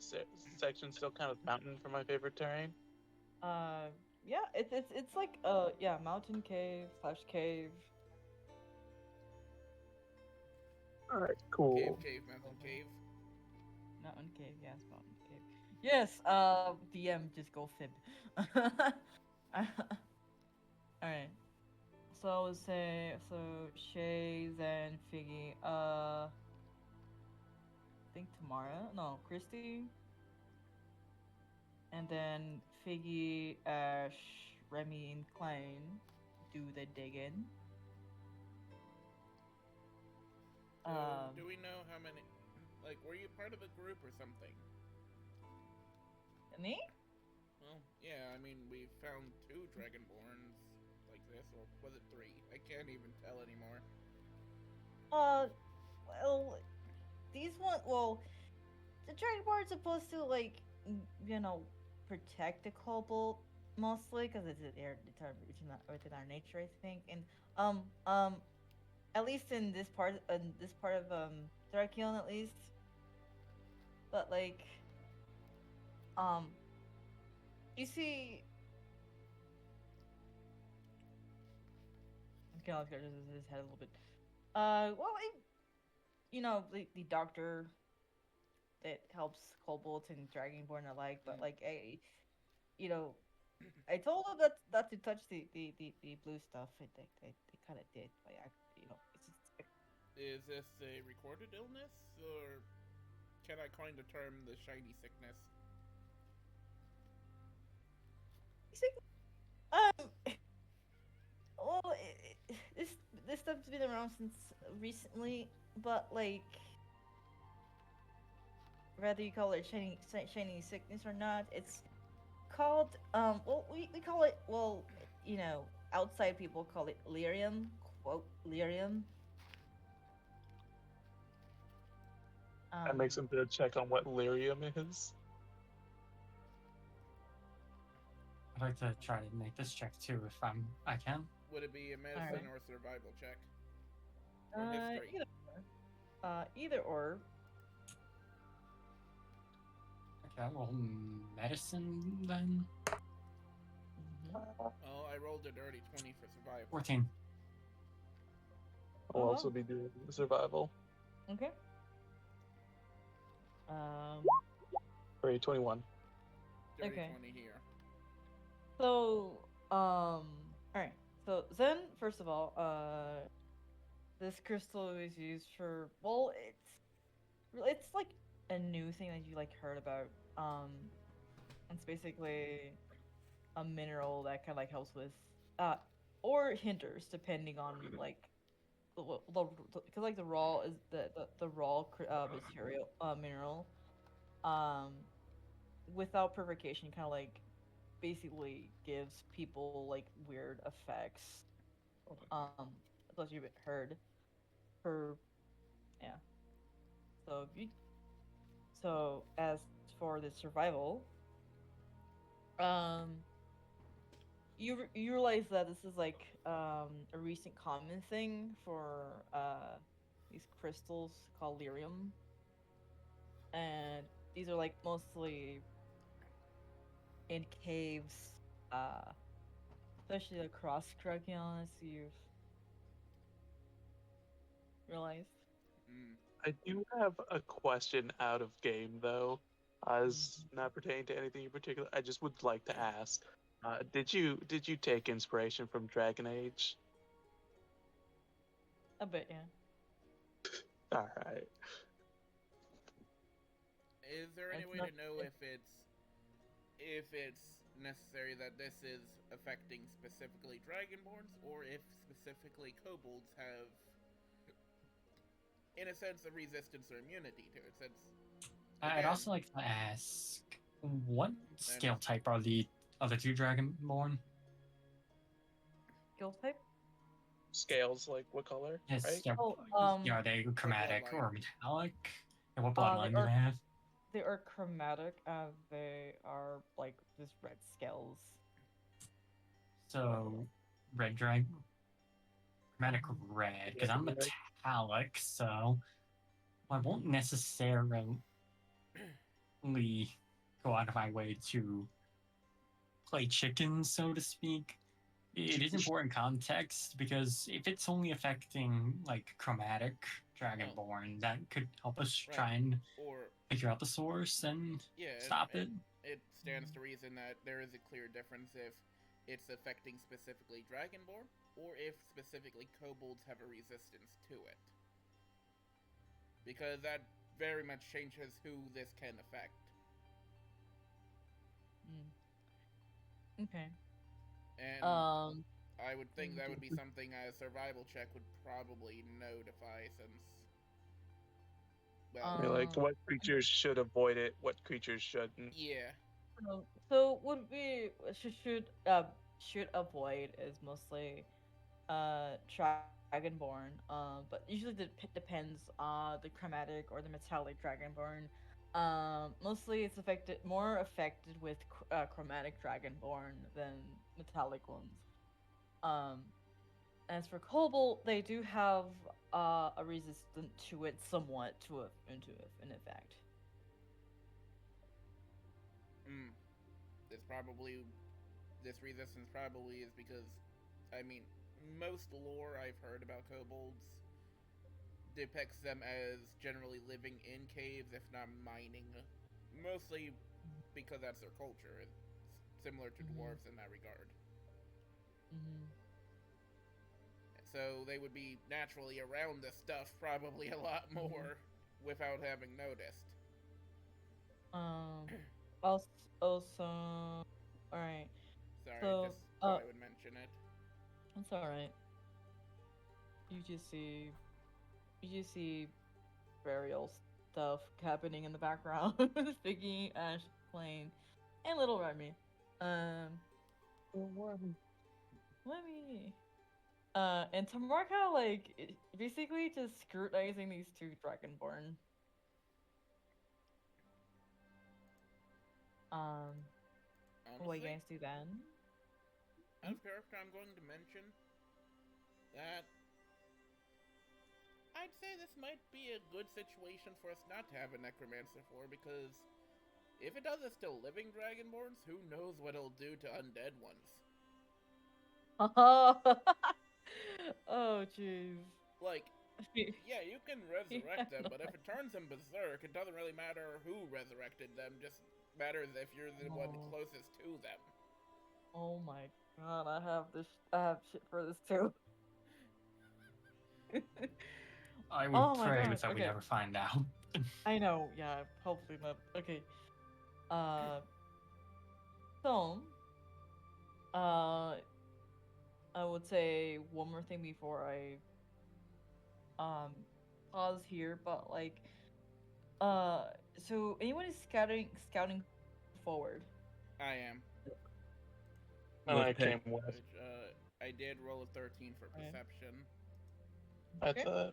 section still count as mountain for my favorite terrain? Uh, yeah, it's like yeah, mountain cave slash cave. All right, Cave, cool. cave, mountain cave. Mountain cave, yes, mountain cave. Yes, DM just go fib. Alright. So I would say Shay, then Figgy, I think Tamara, no, Christy, and then Figgy, Ash, Remy, and Klein do the digging. So, Um, do we know how many? Like, were you part of a group or something? me? Well, yeah. I mean, we found 2 dragonborns like this, or was it 3? I can't even tell anymore. Uh, well, these one, well, the Dragonborn's supposed to like, you know, protect the kobold mostly because it's their within our nature, I think, and um um at least in this part of Drakion at least, but like um you see, okay, I'll scratch his head a little bit. Well, the doctor that helps kobolds and dragonborn alike, but like you know, I told them that not to touch the blue stuff. They kind of did, but it's just Is this a recorded illness, or can I coin the term the shiny sickness? Um, well, this stuff's been around since recently, but like, whether you call it shiny sickness or not, it's called well, we call it, well, you know, outside people call it lyrium, quote lyrium. That makes him do a check on what lyrium is. I'd like to try to make this check too if I can. Would it be a medicine or survival check? Or history? Either or. Okay, I'll roll medicine then. Oh, I rolled a dirty 20 for survival. 14. I'll Oh, also wow. be doing survival Okay. for a 21. Dirty Okay. 20 here. So, all right. So Zen, first of all, this crystal is used for, well, it's like a new thing that you like heard about. It's basically a mineral that kind of like helps with, or hinders depending on like because like the raw is the raw material mineral, um, without purification, kind of like basically gives people like weird effects. As you've heard, for yeah. So you so as for the survival, um, you realize that this is like a recent common thing for these crystals called lyrium, and these are like mostly in caves, uh, especially across Drakion, as you've realized. Mm. I do have a question out of game though, as not pertaining to anything in particular. I just would like to ask: did you take inspiration from Dragon Age? A bit, yeah. All right. Is there any It's way not. to know if it's necessary that this is affecting specifically Dragonborns, or if specifically kobolds have, in a sense, a resistance or immunity to it? Since I'd again, also like to ask, what scale type are the other two Dragonborn? Skill type? Scales, like what color? Yes, Right? yeah, Oh, are they chromatic bloodline. or metallic? And what They bloodline do are they have? they are chromatic. They are like just red scales. So, red dragon, chromatic red, because I'm Red. metallic, so I won't necessarily go out of my way to play chicken, so to speak. It is important context because if it's only affecting like chromatic Dragonborn, that could help us try and or figure out the source and yeah, stop it. It stands to reason that there is a clear difference if it's affecting specifically Dragonborn, or if specifically kobolds have a resistance to it. Because that very much changes who this can affect. Okay. And I would think that would be something a survival check would probably notify, since, well, Like what creatures should avoid it, what creatures shouldn't. yeah. So what we should avoid is mostly dragonborn. But usually depends on the chromatic or the metallic dragonborn. Mostly it's more affected with chromatic dragonborn than metallic ones. Um, as for Cobalt, they do have a resistance to it somewhat in effect. This resistance probably is because, I mean, most lore I've heard about kobolds depicts them as generally living in caves, if not mining. Mostly because that's their culture. It's similar to dwarves in that regard. So they would be naturally around this stuff probably a lot more without having noticed. Um. Also. All right. Sorry, So. just thought I would mention it. It's all right. You just see. You just see burial stuff happening in the background. Figgy, Ash, Plain, and Little Remy. Um. Let me. And Tamarka, like, basically just scrutinizing these two Dragonborn. Um, what you Honestly, guys do then? out of character, I'm going to mention that I'd say this might be a good situation for us not to have a necromancer for, because if it does, it's still living dragonborns. Who knows what it'll do to undead ones? Oh, oh, jeez. Like, yeah, you can resurrect them, no. but if it turns them berserk, it doesn't really matter who resurrected them. Just matters if you're the one Oh. closest to them. Oh my god, I have this. I have shit for this too. I would Oh my pray god. that we Okay, never find out. I know. Yeah, hopefully not. Okay. Uh, so, uh, I would say one more thing before I pause here, but like, so anyone is scouting forward. I am. And I With pick. came with. Which, I did roll a 13 for Okay. perception. That's Okay.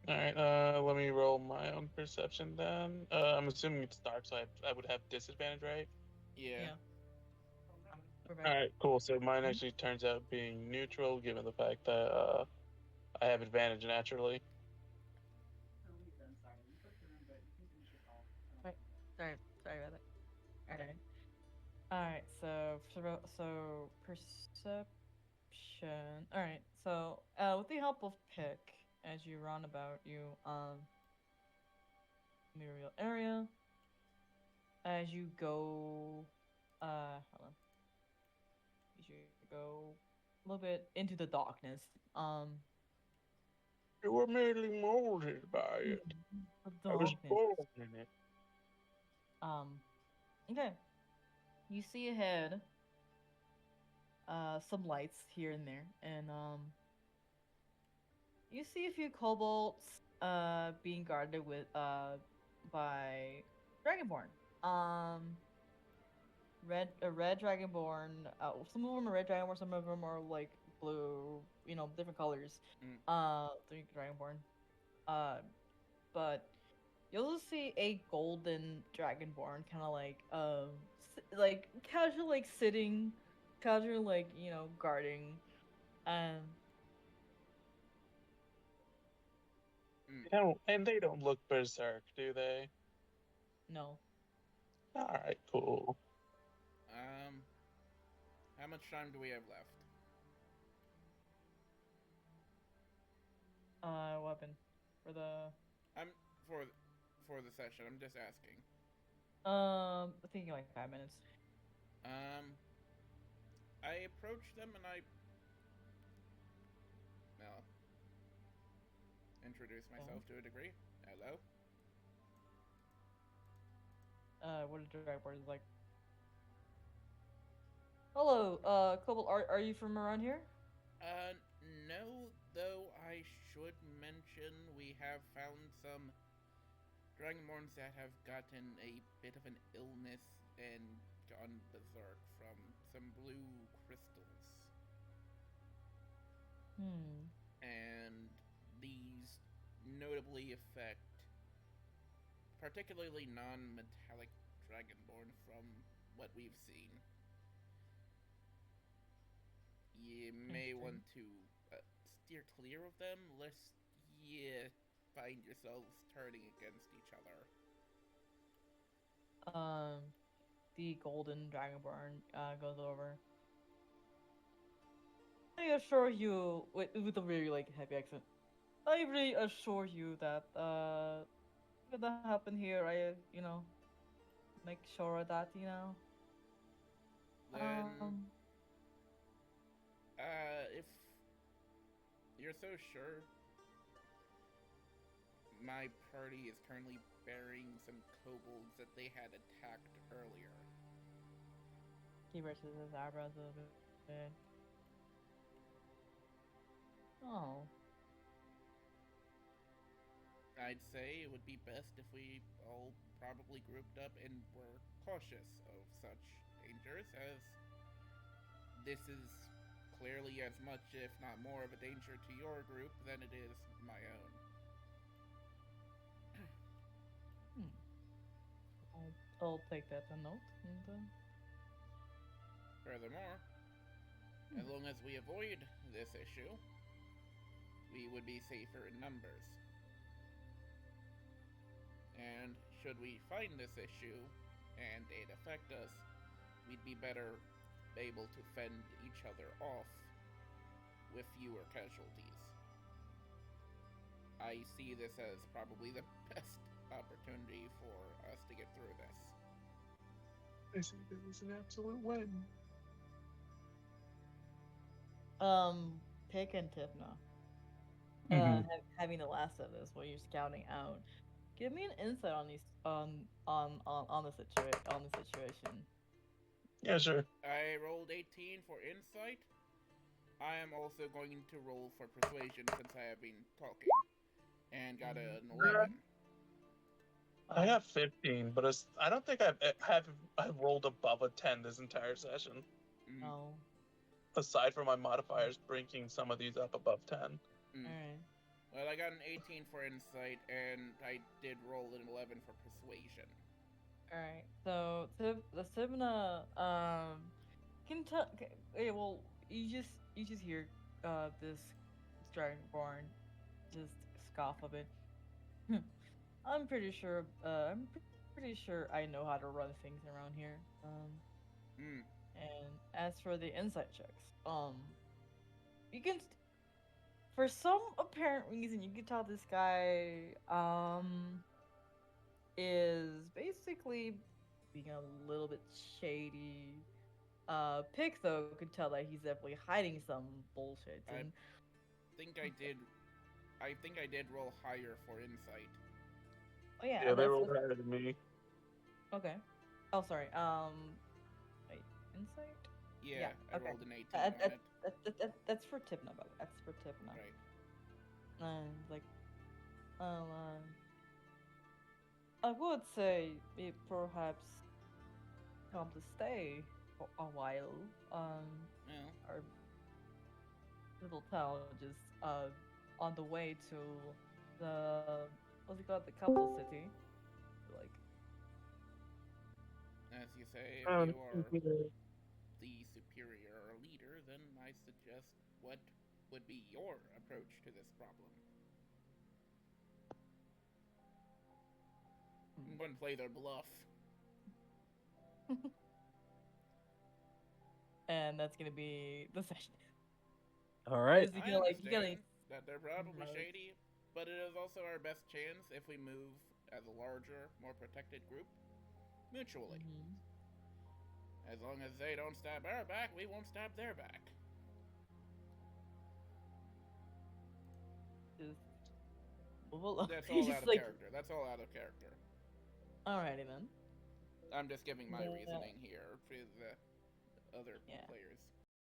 Alright, let me roll my own perception then. I'm assuming it's dark, so I would have disadvantage, right? Yeah. Perfect. Alright, cool. So mine Mhm. actually turns out being neutral, given the fact that I have advantage naturally. Right. Sorry about that. Alright. Alright, so perception. Alright, so with the help of pick, as you run about, you real area. As you go hold on. As you go a little bit into the darkness. You were merely molded by it. The I was darkness. born in it. Okay. You see ahead some lights here and there, and you see a few kobolds being guarded with by dragonborn. Um red dragonborn. Some of them are red dragonborn, some of them are like blue, different colors. Mm. Three dragonborn. Uh but you'll also see a golden dragonborn kind of like like casual like sitting, casual like, guarding. Um Mm. They don't look berserk, do they? no. Alright, cool. How much time do we have left? Weapon for the I'm for the session. I'm just asking. I think like 5 minutes. I approach them and I well introduce myself to a degree. Hello. What a dragonborn is like. Hello, Kobold, are you from around here? No, though I should mention we have found some dragonborns that have gotten a bit of an illness and gone berserk from some blue crystals. And these notably affect particularly non-metallic dragonborn from what we've seen. You may want to steer clear of them, lest you find yourselves turning against each other. The golden dragonborn goes over. I assure you, with a really like heavy accent. I really assure you that gonna happen here. Make sure that Then If you're so sure, my party is currently burying some kobolds that they had attacked earlier. He brushes his eyebrows a little bit. Oh. I'd say it would be best if we all probably grouped up and were cautious of such dangers, as this is clearly as much, if not more, of a danger to your group than it is my own. I'll take that a note. And, Furthermore, as long as we avoid this issue, we would be safer in numbers. And should we find this issue and it affect us, we'd be better able to fend each other off with fewer casualties. I see this as probably the best opportunity for us to get through this. I see this is an absolute win. Pick and Tifna. Having the last of this while you're scouting out. Give me an insight on these on the situation. Yeah, sure. I rolled 18 for insight. I am also going to roll for persuasion since I have been talking, and got an 11. I got 15, but I don't think I've rolled above a 10 this entire session. No. Aside from my modifiers bringing some of these up above 10. Alright. Well, I got an 18 for insight, and I did roll an 11 for persuasion. Alright. So the Sivna can tell. Okay, well, you just hear this Dragonborn just scoff a bit. I'm pretty sure I know how to run things around here. And as for the insight checks, you can, for some apparent reason, you can tell this guy, is basically being a little bit shady. Pick though could tell that he's definitely hiding some bullshit. And I think I did roll higher for insight. oh yeah, Yeah, they rolled higher than me. Okay. Oh, sorry. Wait, insight? Yeah, I okay. rolled an 18 on it. That's for Tipna, by the way. That's for Tipna. Right. Like, I would say it perhaps come to stay for a while. Well, Our little town just on the way to the what's it called, the capital city. Like, as you say, if you are the superior leader, then I suggest what would be your approach to this problem. Wouldn't play their bluff. and that's gonna be the session. All right. Is he I gonna, like, understand that they're probably Right. shady, but it is also our best chance if we move as a larger, more protected group mutually. Mhm. As long as they don't stab our back, we won't stab their back. Just move along. That's He's all just out of like, character. That's all out of character. alrighty then. I'm just giving my Yeah. reasoning here for the other Yeah. players.